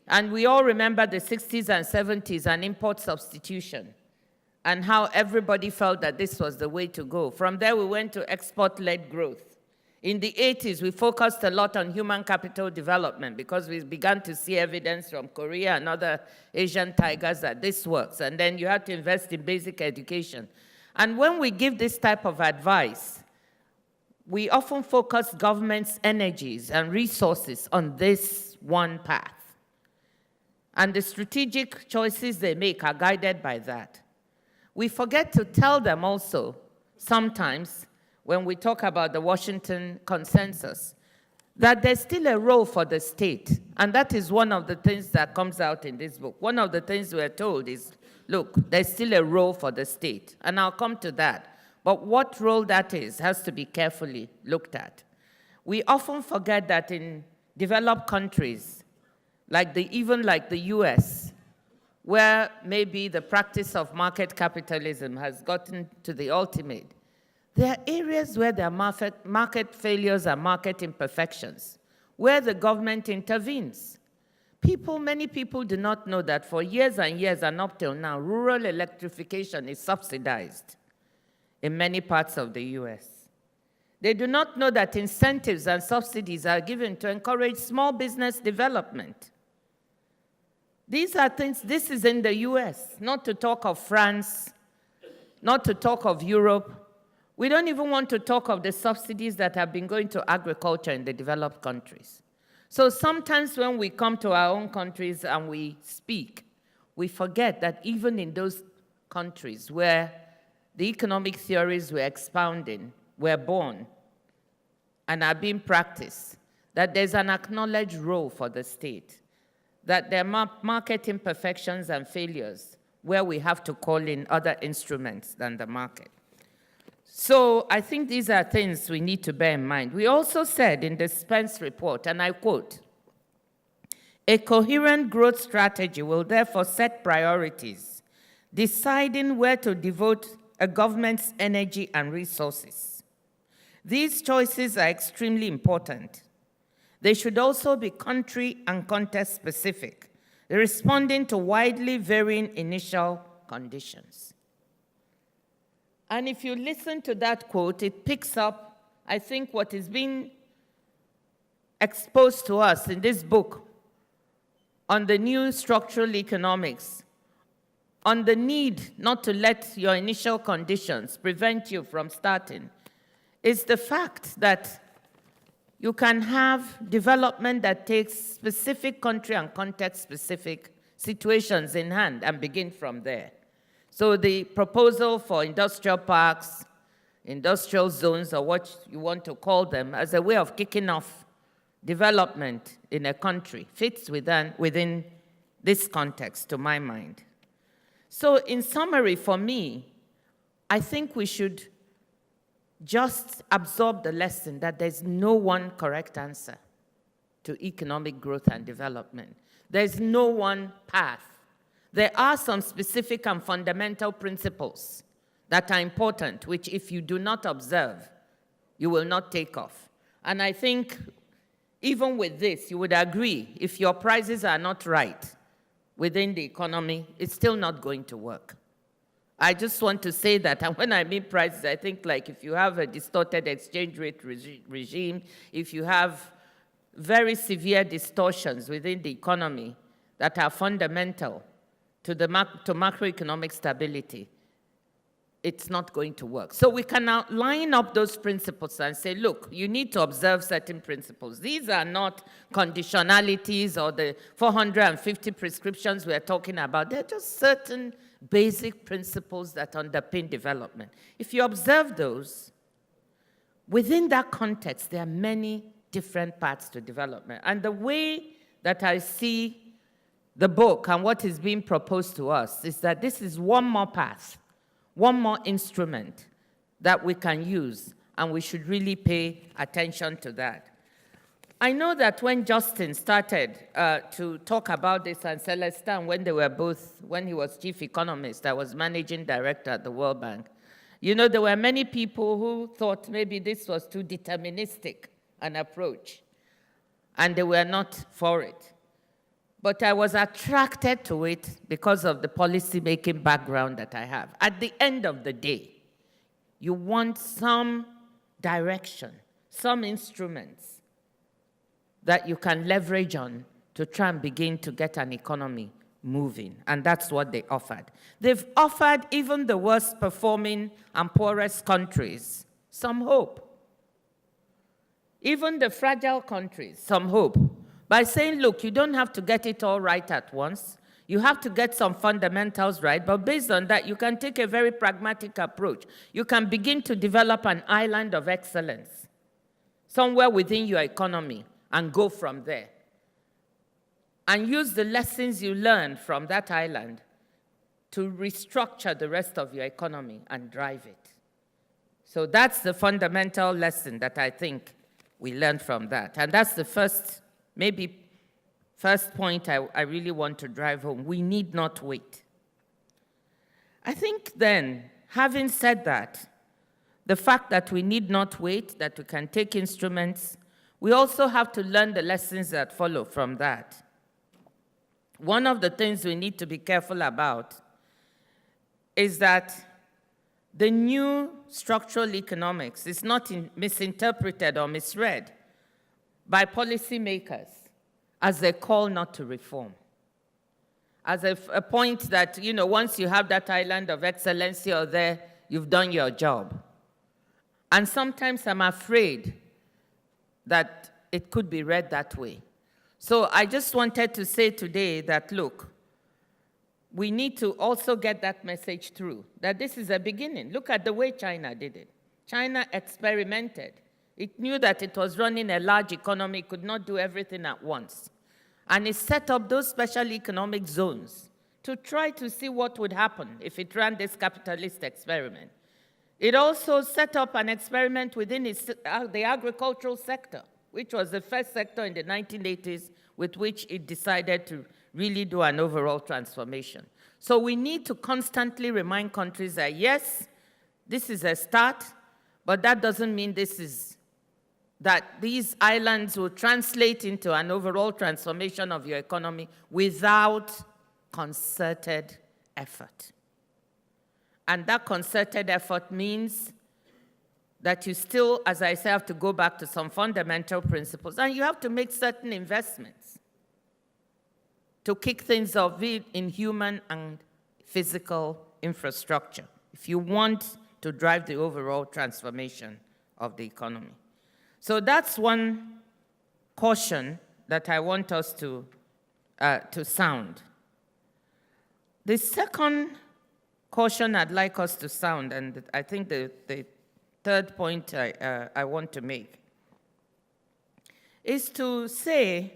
And we all remember the 60s and 70s and import substitution and how everybody felt that this was the way to go. From there, we went to export-led growth. In the 80s, we focused a lot on human capital development because we began to see evidence from Korea and other Asian tigers that this works. And then you have to invest in basic education. And when we give this type of advice, we often focus government's energies and resources on this one path. And the strategic choices they make are guided by that. We forget to tell them also, sometimes, when we talk about the Washington Consensus, that there's still a role for the state. And that is one of the things that comes out in this book. One of the things we're told is, look, there's still a role for the state. And I'll come to that. But what role that is has to be carefully looked at. We often forget that in developed countries, even like the US, where maybe the practice of market capitalism has gotten to the ultimate, there are areas where there are market failures and market imperfections, where the government intervenes. Many people do not know that for years and years and up till now, rural electrification is subsidized in many parts of the US. They do not know that incentives and subsidies are given to encourage small business development. These are things, this is in the US, not to talk of France, not to talk of Europe. We don't even want to talk of the subsidies that have been going to agriculture in the developed countries. So sometimes when we come to our own countries and we speak, we forget that even in those countries where the economic theories we're expounding were born and are being practiced, that there's an acknowledged role for the state, that there are market imperfections and failures where we have to call in other instruments than the market. So I think these are things we need to bear in mind. We also said in the Spence report, and I quote, "A coherent growth strategy will therefore set priorities, deciding where to devote a government's energy and resources. These choices are extremely important. They should also be country and context specific, responding to widely varying initial conditions." And if you listen to that quote, it picks up, I think, what is being exposed to us in this book on the new structural economics, on the need not to let your initial conditions prevent you from starting, is the fact that you can have development that takes specific country and context-specific situations in hand and begin from there. So the proposal for industrial parks, industrial zones, or what you want to call them, as a way of kicking off development in a country fits within this context, to my mind. So in summary, for me, I think we should just absorb the lesson that there's no one correct answer to economic growth and development. There's no one path. There are some specific and fundamental principles that are important, which if you do not observe, you will not take off. And I think even with this, you would agree, if your prices are not right within the economy, it's still not going to work. I just want to say that, and when I mean prices, I think like if you have a distorted exchange rate regime, if you have very severe distortions within the economy that are fundamental to macroeconomic stability, it's not going to work. So we can now line up those principles and say, look, you need to observe certain principles. These are not conditionalities or the 450 prescriptions we're talking about. They're just certain basic principles that underpin development. If you observe those, within that context, there are many different paths to development. And the way that I see the book and what is being proposed to us is that this is one more path, one more instrument that we can use, and we should really pay attention to that. I know that when Justin started to talk about this, and Celestin, when they were both, when he was chief economist, I was managing director at the World Bank, you know, there were many people who thought maybe this was too deterministic an approach, and they were not for it. But I was attracted to it because of the policy-making background that I have. At the end of the day, you want some direction, some instruments that you can leverage on to try and begin to get an economy moving. And that's what they offered. They've offered even the worst performing and poorest countries some hope. Even the fragile countries, some hope. By saying, look, you don't have to get it all right at once. You have to get some fundamentals right, but based on that, you can take a very pragmatic approach. You can begin to develop an island of excellence somewhere within your economy and go from there. And use the lessons you learned from that island to restructure the rest of your economy and drive it. So that's the fundamental lesson that I think we learned from that. And that's the first point I really want to drive home. We need not wait. I think then, having said that, the fact that we need not wait, that we can take instruments, we also have to learn the lessons that follow from that. One of the things we need to be careful about is that the new structural economics is not misinterpreted or misread by policymakers as a call not to reform, as a point that, once you have that island of excellence you're there, you've done your job. And sometimes I'm afraid that it could be read that way. So I just wanted to say today that, look, we need to also get that message through, that this is a beginning. Look at the way China did it. China experimented. It knew that it was running a large economy, could not do everything at once. And it set up those special economic zones to try to see what would happen if it ran this capitalist experiment. It also set up an experiment within the agricultural sector, which was the first sector in the 1980s with which it decided to really do an overall transformation. So we need to constantly remind countries that, yes, this is a start, but that doesn't mean that these islands will translate into an overall transformation of your economy without concerted effort. And that concerted effort means that you still, as I say, have to go back to some fundamental principles, and you have to make certain investments to kick things off in human and physical infrastructure if you want to drive the overall transformation of the economy. So that's one caution that I want us to sound. The second caution I'd like us to sound, and I think the third point I want to make, is to say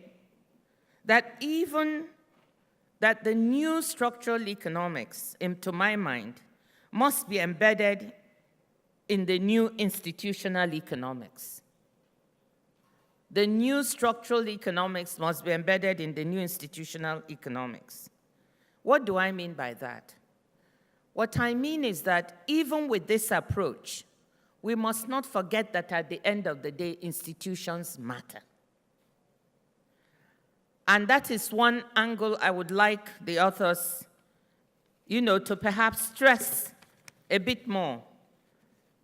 that even that the new structural economics, to my mind, must be embedded in the new institutional economics. The new structural economics must be embedded in the new institutional economics. What do I mean by that? What I mean is that even with this approach, we must not forget that at the end of the day, institutions matter. And that is one angle I would like the authors, to perhaps stress a bit more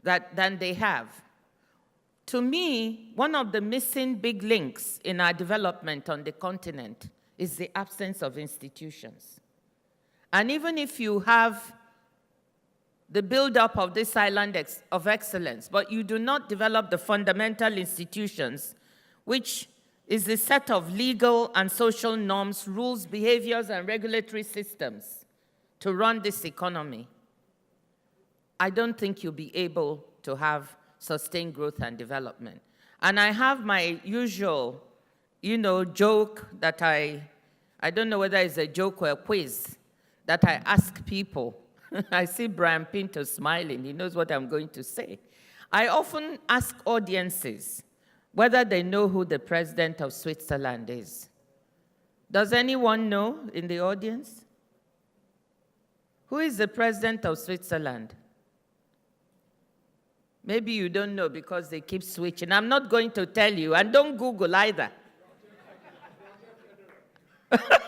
than they have. To me, one of the missing big links in our development on the continent is the absence of institutions. And even if you have the buildup of this island of excellence, but you do not develop the fundamental institutions, which is the set of legal and social norms, rules, behaviors, and regulatory systems to run this economy, I don't think you'll be able to have sustained growth and development. And I have my usual, joke that I don't know whether it's a joke or a quiz, that I ask people. I see Brian Pinto smiling. He knows what I'm going to say. I often ask audiences whether they know who the president of Switzerland is. Does anyone know in the audience? Who is the president of Switzerland? Maybe you don't know because they keep switching. I'm not going to tell you, and don't Google either.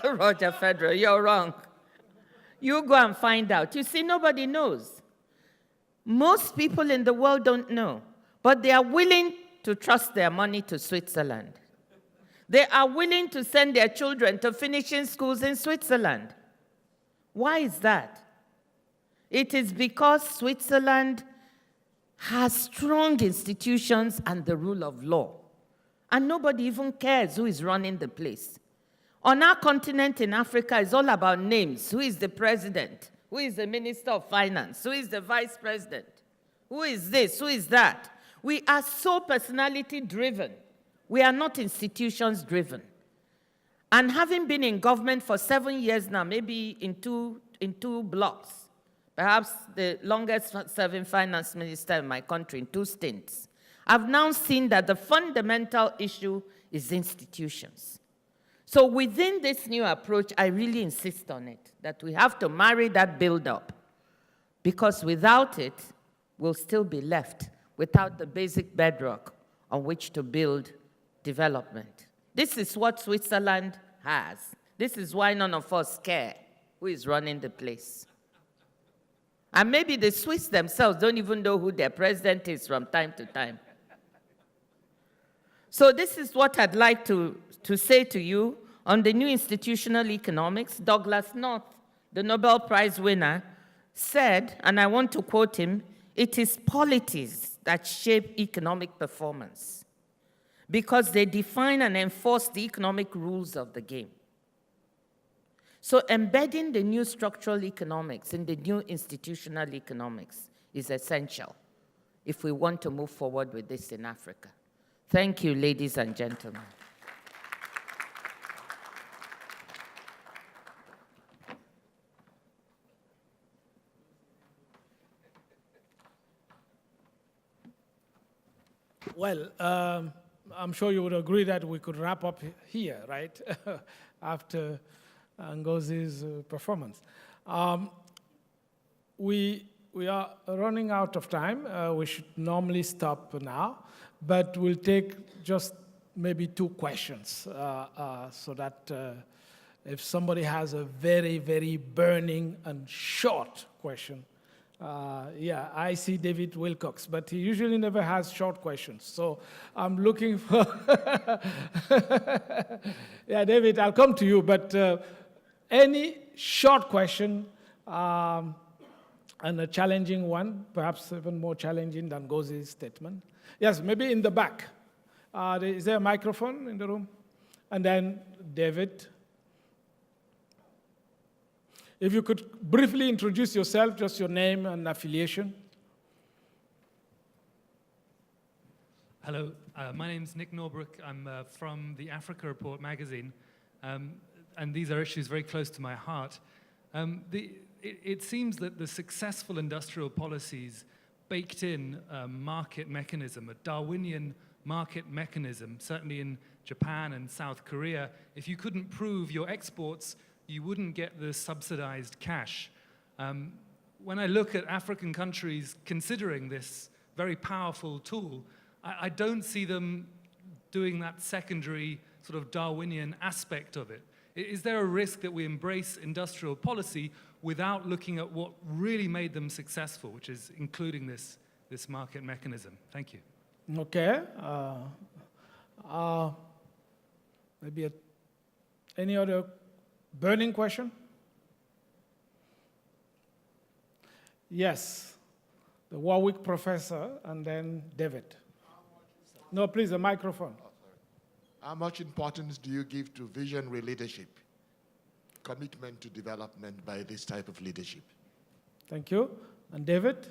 Roger Federer, you're wrong. You go and find out. You see, nobody knows. Most people in the world don't know, but they are willing to trust their money to Switzerland. They are willing to send their children to finishing schools in Switzerland. Why is that? It is because Switzerland has strong institutions and the rule of law. And nobody even cares who is running the place. On our continent in Africa, it's all about names. Who is the president? Who is the minister of finance? Who is the vice president? Who is this? Who is that? We are so personality-driven. We are not institutions-driven. And having been in government for 7 years now, maybe in two blocks, perhaps the longest-serving finance minister in my country in 2 stints, I've now seen that the fundamental issue is institutions. So within this new approach, I really insist on it, that we have to marry that build-up, because without it, we'll still be left without the basic bedrock on which to build development. This is what Switzerland has. This is why none of us care who is running the place. And maybe the Swiss themselves don't even know who their president is from time to time. So this is what I'd like to say to you on the new institutional economics. Douglas North, the Nobel Prize winner, said, and I want to quote him, "It is polities that shape economic performance because they define and enforce the economic rules of the game." So embedding the new structural economics in the new institutional economics is essential if we want to move forward with this in Africa. Thank you, ladies and gentlemen. Well, I'm sure you would agree that we could wrap up here, right? After Ngozi's performance. We are running out of time. We should normally stop now, but we'll take just maybe 2 questions so that if somebody has a very, very burning and short question. Yeah, I see David Wilcox, but he usually never has short questions. So I'm looking for, yeah, David, I'll come to you, but any short question and a challenging one, perhaps even more challenging than Ngozi's statement. Yes, maybe in the back. Is there a microphone in the room? And then David. If you could briefly introduce yourself, just your name and affiliation. Hello, my name's Nick Norbrook. I'm from the Africa Report magazine, and these are issues very close to my heart. It seems that the successful industrial policies baked in a market mechanism, a Darwinian market mechanism, certainly in Japan and South Korea. If you couldn't prove your exports, you wouldn't get the subsidized cash. When I look at African countries considering this very powerful tool, I don't see them doing that secondary sort of Darwinian aspect of it. Is there a risk that we embrace industrial policy without looking at what really made them successful, which is including this market mechanism? Thank you. Okay. Maybe any other burning question? Yes, the Warwick professor, and then David. No, please, the microphone. How much importance do you give to visionary leadership, commitment to development by this type of leadership? Thank you. And David?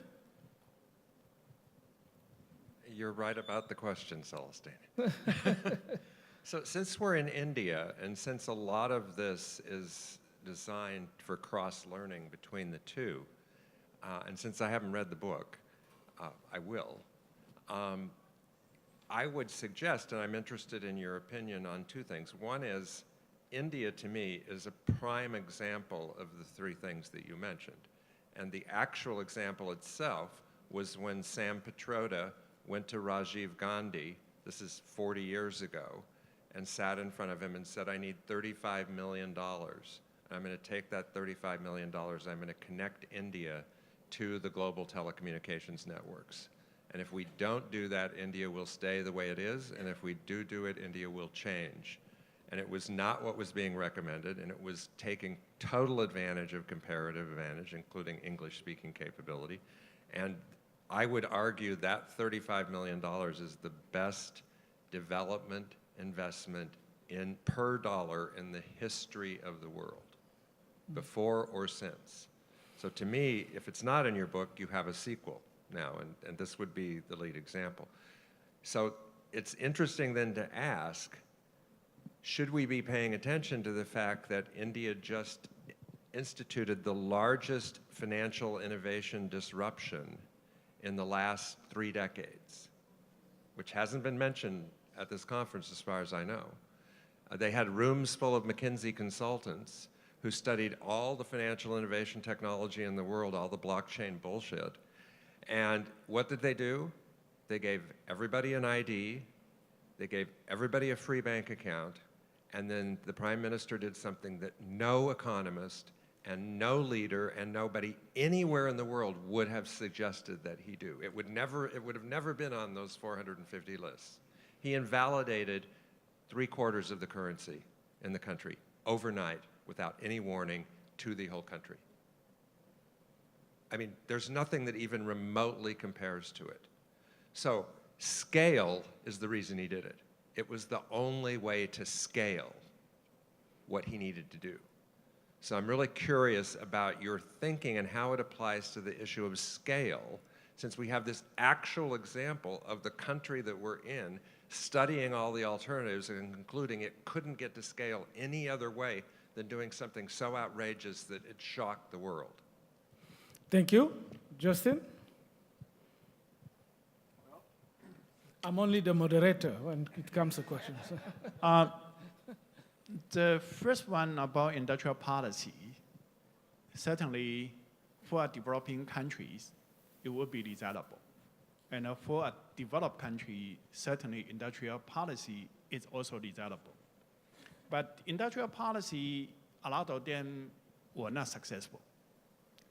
You're right about the question, Celestine. So since we're in India, and since a lot of this is designed for cross-learning between the two, and since I haven't read the book, I will. I would suggest, and I'm interested in your opinion on 2 things. One is, India to me is a prime example of the 3 things that you mentioned. And the actual example itself was when Sam Petroda went to Rajiv Gandhi, this is 40 years ago, and sat in front of him and said, I need $35 million. I'm going to take that $35 million, I'm going to connect India to the global telecommunications networks. And if we don't do that, India will stay the way it is. And if we do it, India will change. And it was not what was being recommended, and it was taking total advantage of comparative advantage, including English-speaking capability. And I would argue that $35 million is the best development investment per dollar in the history of the world, before or since. So to me, if it's not in your book, you have a sequel now, and this would be the lead example. So it's interesting then to ask, should we be paying attention to the fact that India just instituted the largest financial innovation disruption in the last 3 decades, which hasn't been mentioned at this conference as far as I know. They had rooms full of McKinsey consultants who studied all the financial innovation technology in the world, all the blockchain bullshit. And what did they do? They gave everybody an ID, they gave everybody a free bank account, and then the Prime Minister did something that no economist and no leader and nobody anywhere in the world would have suggested that he do. It would have never been on those 450 lists. He invalidated 3/4 of the currency in the country overnight without any warning to the whole country. I mean, there's nothing that even remotely compares to it. So scale is the reason he did it. It was the only way to scale what he needed to do. So I'm really curious about your thinking and how it applies to the issue of scale, since we have this actual example of the country that we're in studying all the alternatives and concluding it couldn't get to scale any other way than doing something so outrageous that it shocked the world. Thank you. Justin? I'm only the moderator when it comes to questions. The first one about industrial policy, certainly for developing countries, it would be desirable. And for a developed country, certainly industrial policy is also desirable. But industrial policy, a lot of them were not successful.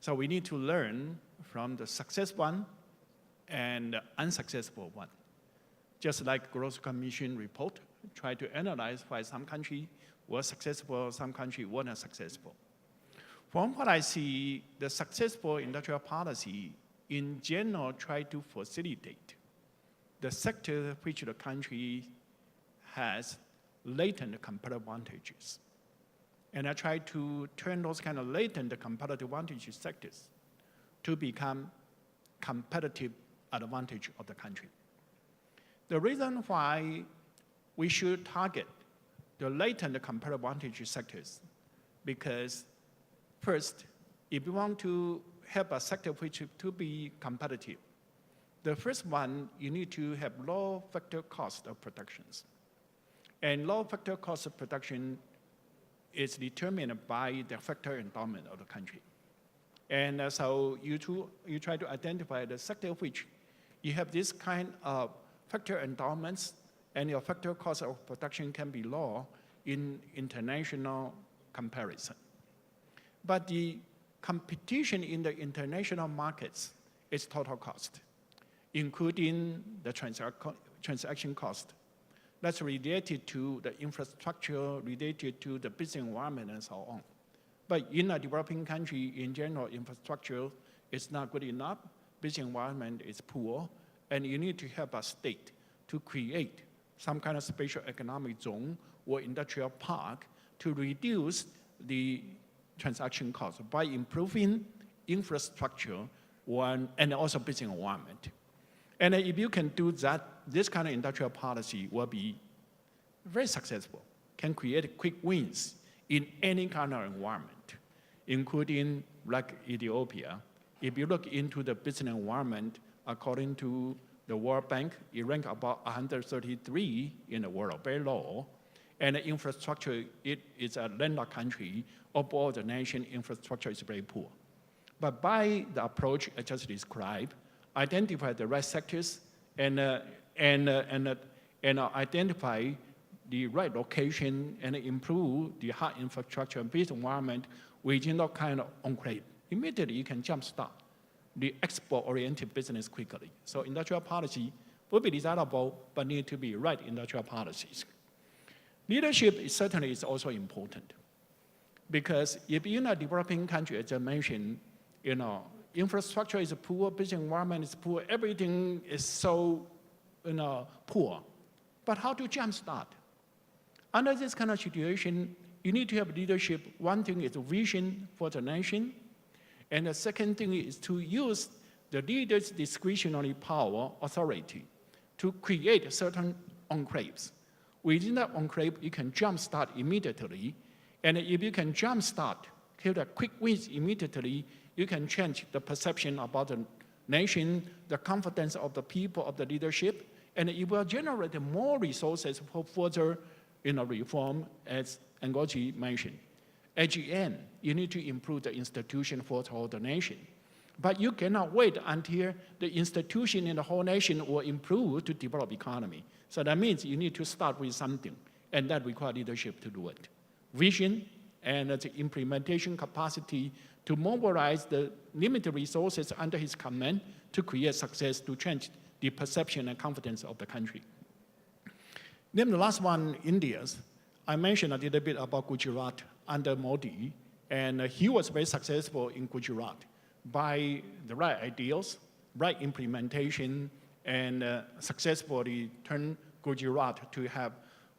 So we need to learn from the successful one and the unsuccessful one. Just like Growth Commission report, try to analyze why some country were successful, some country were not successful. From what I see, the successful industrial policy in general try to facilitate the sector which the country has latent competitive advantages. And I try to turn those kind of latent competitive advantage sectors to become competitive advantage of the country. The reason why we should target the latent competitive advantage sectors, because first, if you want to have a sector which to be competitive, the first one, you need to have low factor cost of productions. And low factor cost of production is determined by the factor endowment of the country. And so you try to identify the sector which you have this kind of factor endowments, and your factor cost of production can be low in international comparison. But the competition in the international markets is total cost, including the transaction cost. That's related to the infrastructure, related to the business environment, and so on. But in a developing country, in general, infrastructure is not good enough, business environment is poor, and you need to help a state to create some kind of special economic zone or industrial park to reduce the transaction cost by improving infrastructure and also business environment. And if you can do that, this kind of industrial policy will be very successful, can create quick wins in any kind of environment, including like Ethiopia. If you look into the business environment, according to the World Bank, it ranked about 133 in the world, very low. And the infrastructure, it is a landlocked country. Overall, the nation infrastructure is very poor. But by the approach I just described, identify the right sectors and identify the right location and improve the hard infrastructure and business environment within that kind of enclave. Immediately, you can jumpstart the export-oriented business quickly. So industrial policy will be desirable, but need to be right industrial policies. Leadership certainly is also important, because if you're in a developing country, as I mentioned, infrastructure is poor, business environment is poor, everything is so poor. But how to jumpstart? Under this kind of situation, you need to have leadership. One thing is vision for the nation, and the second thing is to use the leader's discretionary power, authority, to create certain enclaves. Within that enclave, you can jumpstart immediately, and if you can jumpstart, have a quick wins immediately, you can change the perception about the nation, the confidence of the people, of the leadership, and it will generate more resources for further reform, as Ngozi mentioned. At the end, you need to improve the institution for the whole nation. But you cannot wait until the institution in the whole nation will improve to develop economy. So that means you need to start with something, and that requires leadership to do it. Vision and the implementation capacity to mobilize the limited resources under his command to create success, to change the perception and confidence of the country. Then the last one, India's. I mentioned a little bit about Gujarat under Modi, and he was very successful in Gujarat by the right ideals, right implementation, and successfully turned Gujarat to have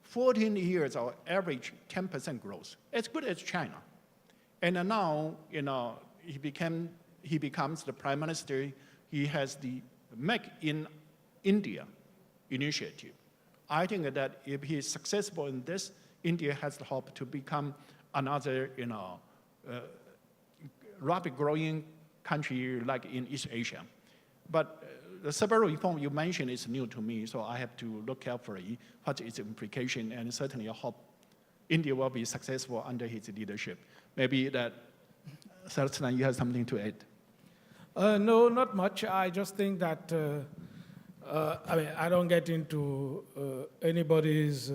14 years of average 10% growth, as good as China. And now, he becomes the prime minister. He has the Make in India initiative. I think that if he is successful in this, India has the hope to become another, rapid growing country like in East Asia. But the several reform you mentioned is new to me, so I have to look carefully what is the implication, and certainly I hope India will be successful under his leadership. Maybe that, Saraswati, you have something to add? No, not much. I just think that, I don't get into anybody's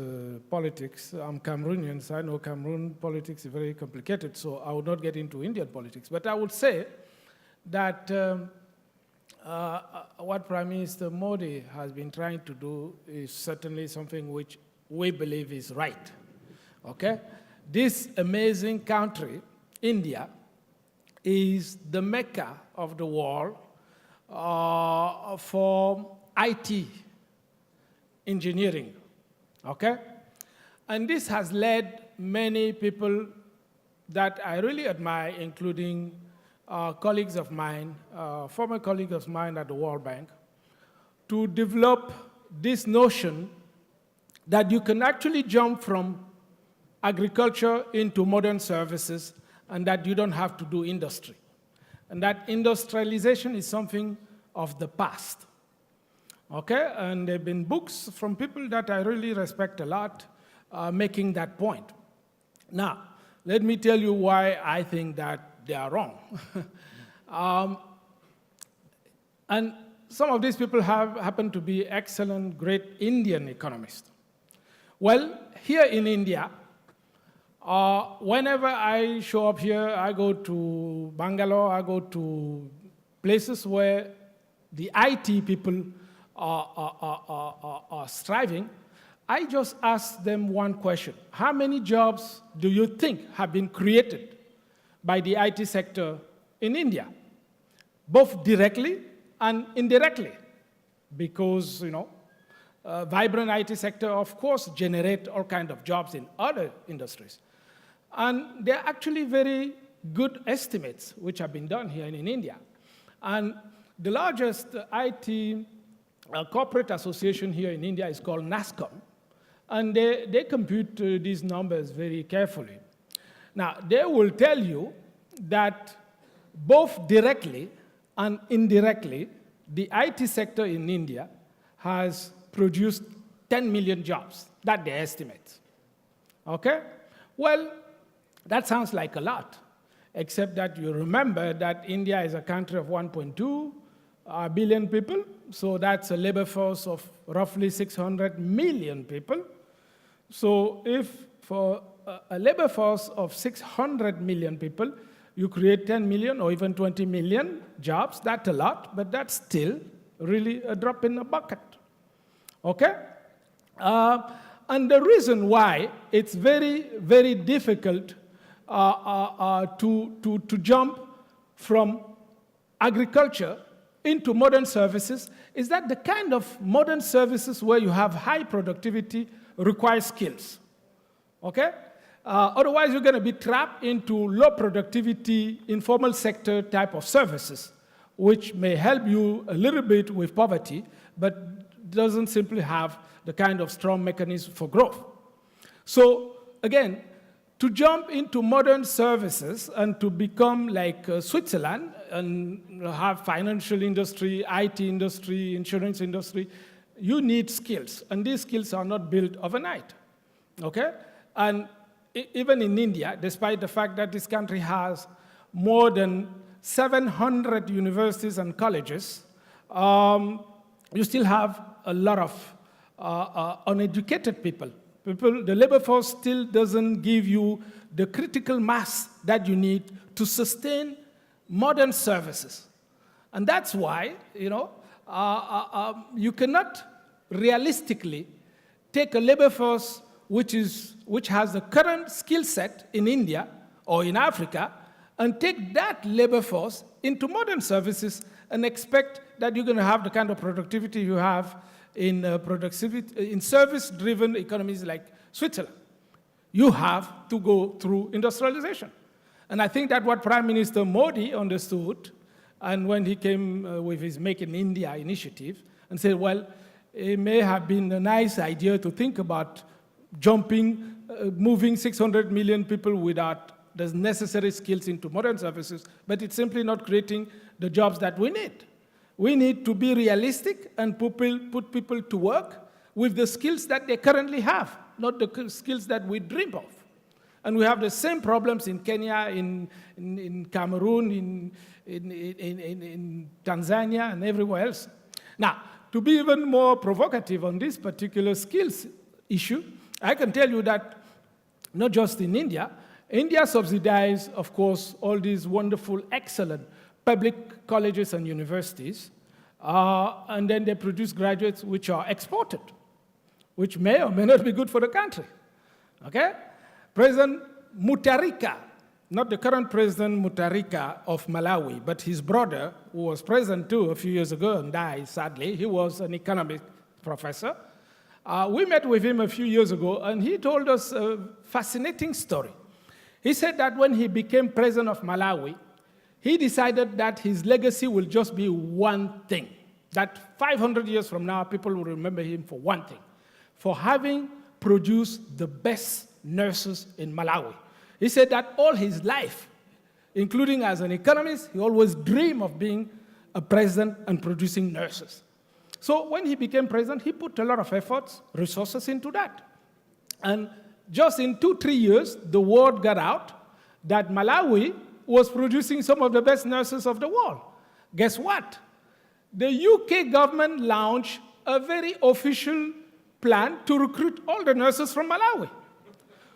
politics. I'm Cameroonian, so I know Cameroon politics is very complicated, so I would not get into Indian politics. But I would say that what Prime Minister Modi has been trying to do is certainly something which we believe is right, okay? This amazing country, India, is the mecca of the world for IT engineering, okay? And this has led many people that I really admire, including colleagues of mine, former colleagues of mine at the World Bank, to develop this notion that you can actually jump from agriculture into modern services, and that you don't have to do industry. And that industrialization is something of the past. Okay, and there have been books from people that I really respect a lot making that point. Now, let me tell you why I think that they are wrong. And some of these people happen to be excellent, great Indian economists. Well, here in India, whenever I show up here, I go to Bangalore, I go to places where the IT people are striving, I just ask them one question. How many jobs do you think have been created by the IT sector in India? Both directly and indirectly. Because, vibrant IT sector, of course, generate all kinds of jobs in other industries. And there are actually very good estimates which have been done here in India. And the largest IT corporate association here in India is called NASSCOM. And they compute these numbers very carefully. Now, they will tell you that both directly and indirectly, the IT sector in India has produced 10 million jobs. That's their estimate. Okay? Well, that sounds like a lot, except that you remember that India is a country of 1.2 billion people, so that's a labor force of roughly 600 million people. So if for a labor force of 600 million people, You create 10 million or even 20 million jobs. That's a lot, but that's still really a drop in the bucket. Okay? And the reason why it's very, very difficult to jump from agriculture into modern services is that the kind of modern services where you have high productivity require skills. Okay? Otherwise, you're going to be trapped into low productivity, informal sector type of services, which may help you a little bit with poverty, but doesn't simply have the kind of strong mechanism for growth. So again, to jump into modern services and to become like Switzerland and have financial industry, IT industry, insurance industry, you need skills. And these skills are not built overnight. Okay? And even in India, despite the fact that this country has more than 700 universities and colleges, you still have a lot of uneducated people. The labor force still doesn't give you the critical mass that you need to sustain modern services. And that's why, you cannot realistically take a labor force which has the current skill set in India or in Africa and take that labor force into modern services and expect that you're going to have the kind of productivity you have in service-driven economies like Switzerland. You have to go through industrialization. And I think that's what Prime Minister Modi understood, and when he came with his Make in India initiative, and said, well, it may have been a nice idea to think about moving 600 million people without the necessary skills into modern services, but it's simply not creating the jobs that we need. We need to be realistic and put people to work with the skills that they currently have, not the skills that we dream of. And we have the same problems in Kenya, in Cameroon, in Tanzania, and everywhere else. Now, to be even more provocative on this particular skills issue, I can tell you that not just in India, India subsidizes, of course, all these wonderful, excellent public colleges and universities, and then they produce graduates which are exported, which may or may not be good for the country. Okay? President Mutharika, not the current President Mutharika of Malawi, but his brother, who was president too a few years ago and died, sadly, he was an economics professor. We met with him a few years ago, and he told us a fascinating story. He said that when he became president of Malawi, he decided that his legacy will just be one thing, that 500 years from now, people will remember him for one thing, for having produced the best nurses in Malawi. He said that all his life, including as an economist, he always dreamed of being a president and producing nurses. So when he became president, he put a lot of efforts, resources into that. And just in 2-3 years, the word got out that Malawi was producing some of the best nurses of the world. Guess what? The UK government launched a very official plan to recruit all the nurses from Malawi.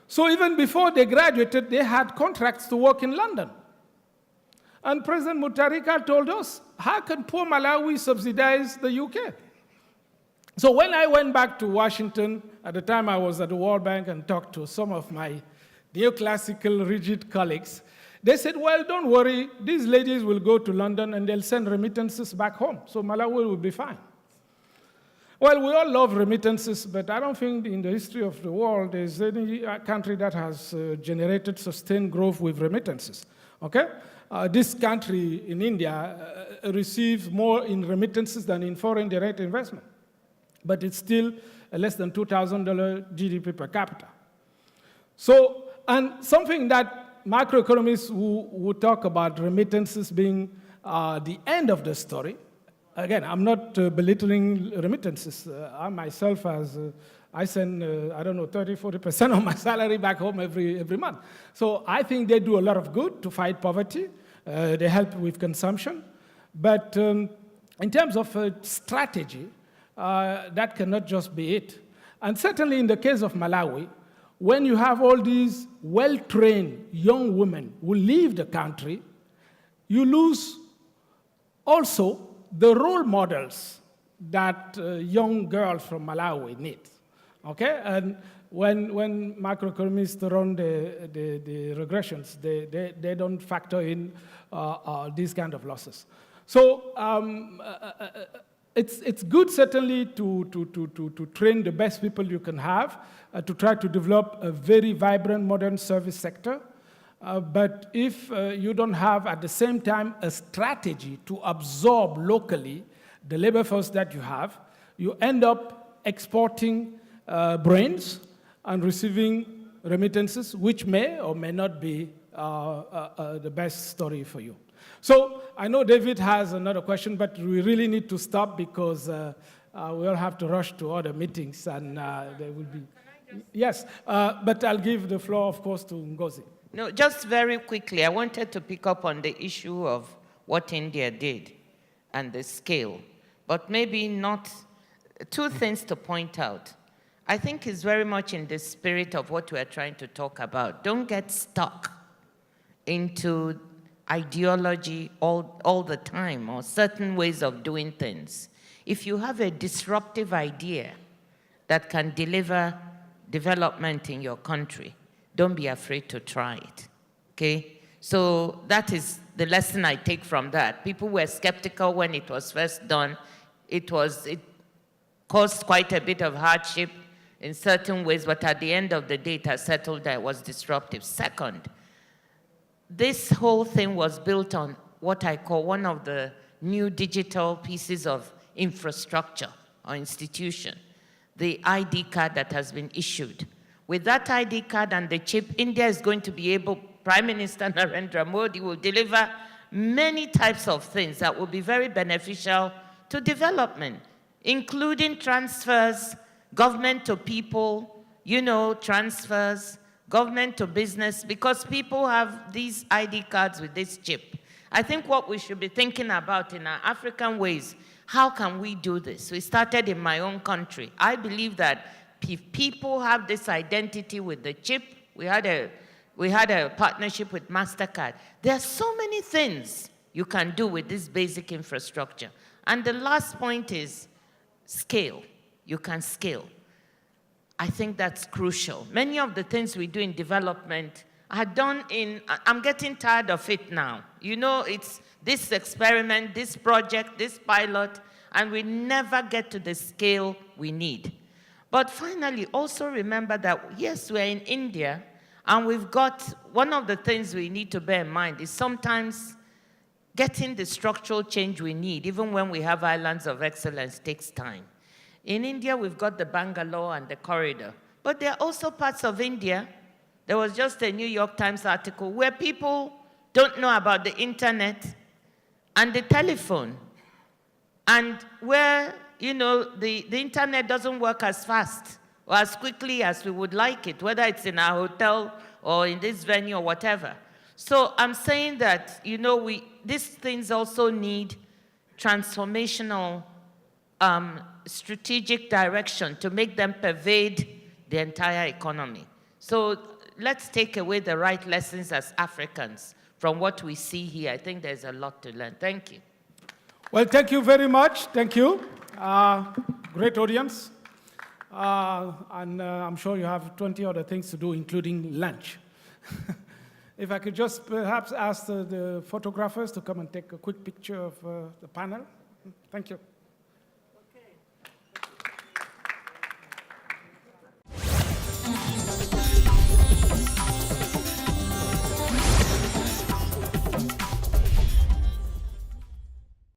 So even before they graduated, they had contracts to work in London. And President Mutharika told us, how can poor Malawi subsidize the UK? So when I went back to Washington, at the time I was at the World Bank and talked to some of my neoclassical, rigid colleagues, they said, well, don't worry, these ladies will go to London and they'll send remittances back home, so Malawi will be fine. Well, we all love remittances, but I don't think in the history of the world there's any country that has generated sustained growth with remittances, okay? This country in India receives more in remittances than in foreign direct investment, but it's still less than $2,000 GDP per capita. So, and something that macroeconomists who talk about remittances being the end of the story. Again, I'm not belittling remittances. I myself, I send, 30-40% of my salary back home every month. So I think they do a lot of good to fight poverty. They help with consumption. But in terms of strategy, that cannot just be it. And certainly in the case of Malawi, when you have all these well-trained young women who leave the country, you lose also the role models that young girls from Malawi need. Okay? And when macroeconomists run the regressions, they don't factor in these kind of losses. So it's good certainly to train the best people you can have, to try to develop a very vibrant modern service sector. But if you don't have at the same time a strategy to absorb locally the labor force that you have, you end up exporting brains and receiving remittances, which may or may not be the best story for you. So I know David has another question, but we really need to stop because we'll have to rush to other meetings, and there will be... Yes, but I'll give the floor, of course, to Ngozi. No, just very quickly, I wanted to pick up on the issue of what India did and the scale, but maybe not... Two things to point out. I think it's very much in the spirit of what we're trying to talk about. Don't get stuck into ideology all the time or certain ways of doing things. If you have a disruptive idea that can deliver development in your country, don't be afraid to try it, okay? So that is the lesson I take from that. People were skeptical when it was first done. It caused quite a bit of hardship in certain ways, but at the end of the day, it has settled that it was disruptive. Second, this whole thing was built on what I call one of the new digital pieces of infrastructure or institution, the ID card that has been issued. With that ID card and the chip, India is going to be able, Prime Minister Narendra Modi will deliver many types of things that will be very beneficial to development, including transfers, government to people, transfers, government to business, because people have these ID cards with this chip. I think what we should be thinking about in our African ways, how can we do this? We started in my own country. I believe that if people have this identity with the chip, we had a partnership with MasterCard. There are so many things you can do with this basic infrastructure. And the last point is scale. You can scale. I think that's crucial. Many of the things we do in development are done I'm getting tired of it now. It's this experiment, this project, this pilot, and we never get to the scale we need. But finally, also remember that, yes, we're in India, and we've got, one of the things we need to bear in mind is sometimes getting the structural change we need, even when we have islands of excellence, takes time. In India, we've got the Bangalore and the corridor. But there are also parts of India, there was just a New York Times article, where people don't know about the internet and the telephone, and where, the internet doesn't work as fast or as quickly as we would like it, whether it's in our hotel or in this venue or whatever. So I'm saying that, these things also need transformational strategic direction to make them pervade the entire economy. So let's take away the right lessons as Africans from what we see here. I think there's a lot to learn. Thank you. Well, thank you very much. Thank you. Great audience. And I'm sure you have 20 other things to do, including lunch. If I could just perhaps ask the photographers to come and take a quick picture of the panel. Thank you.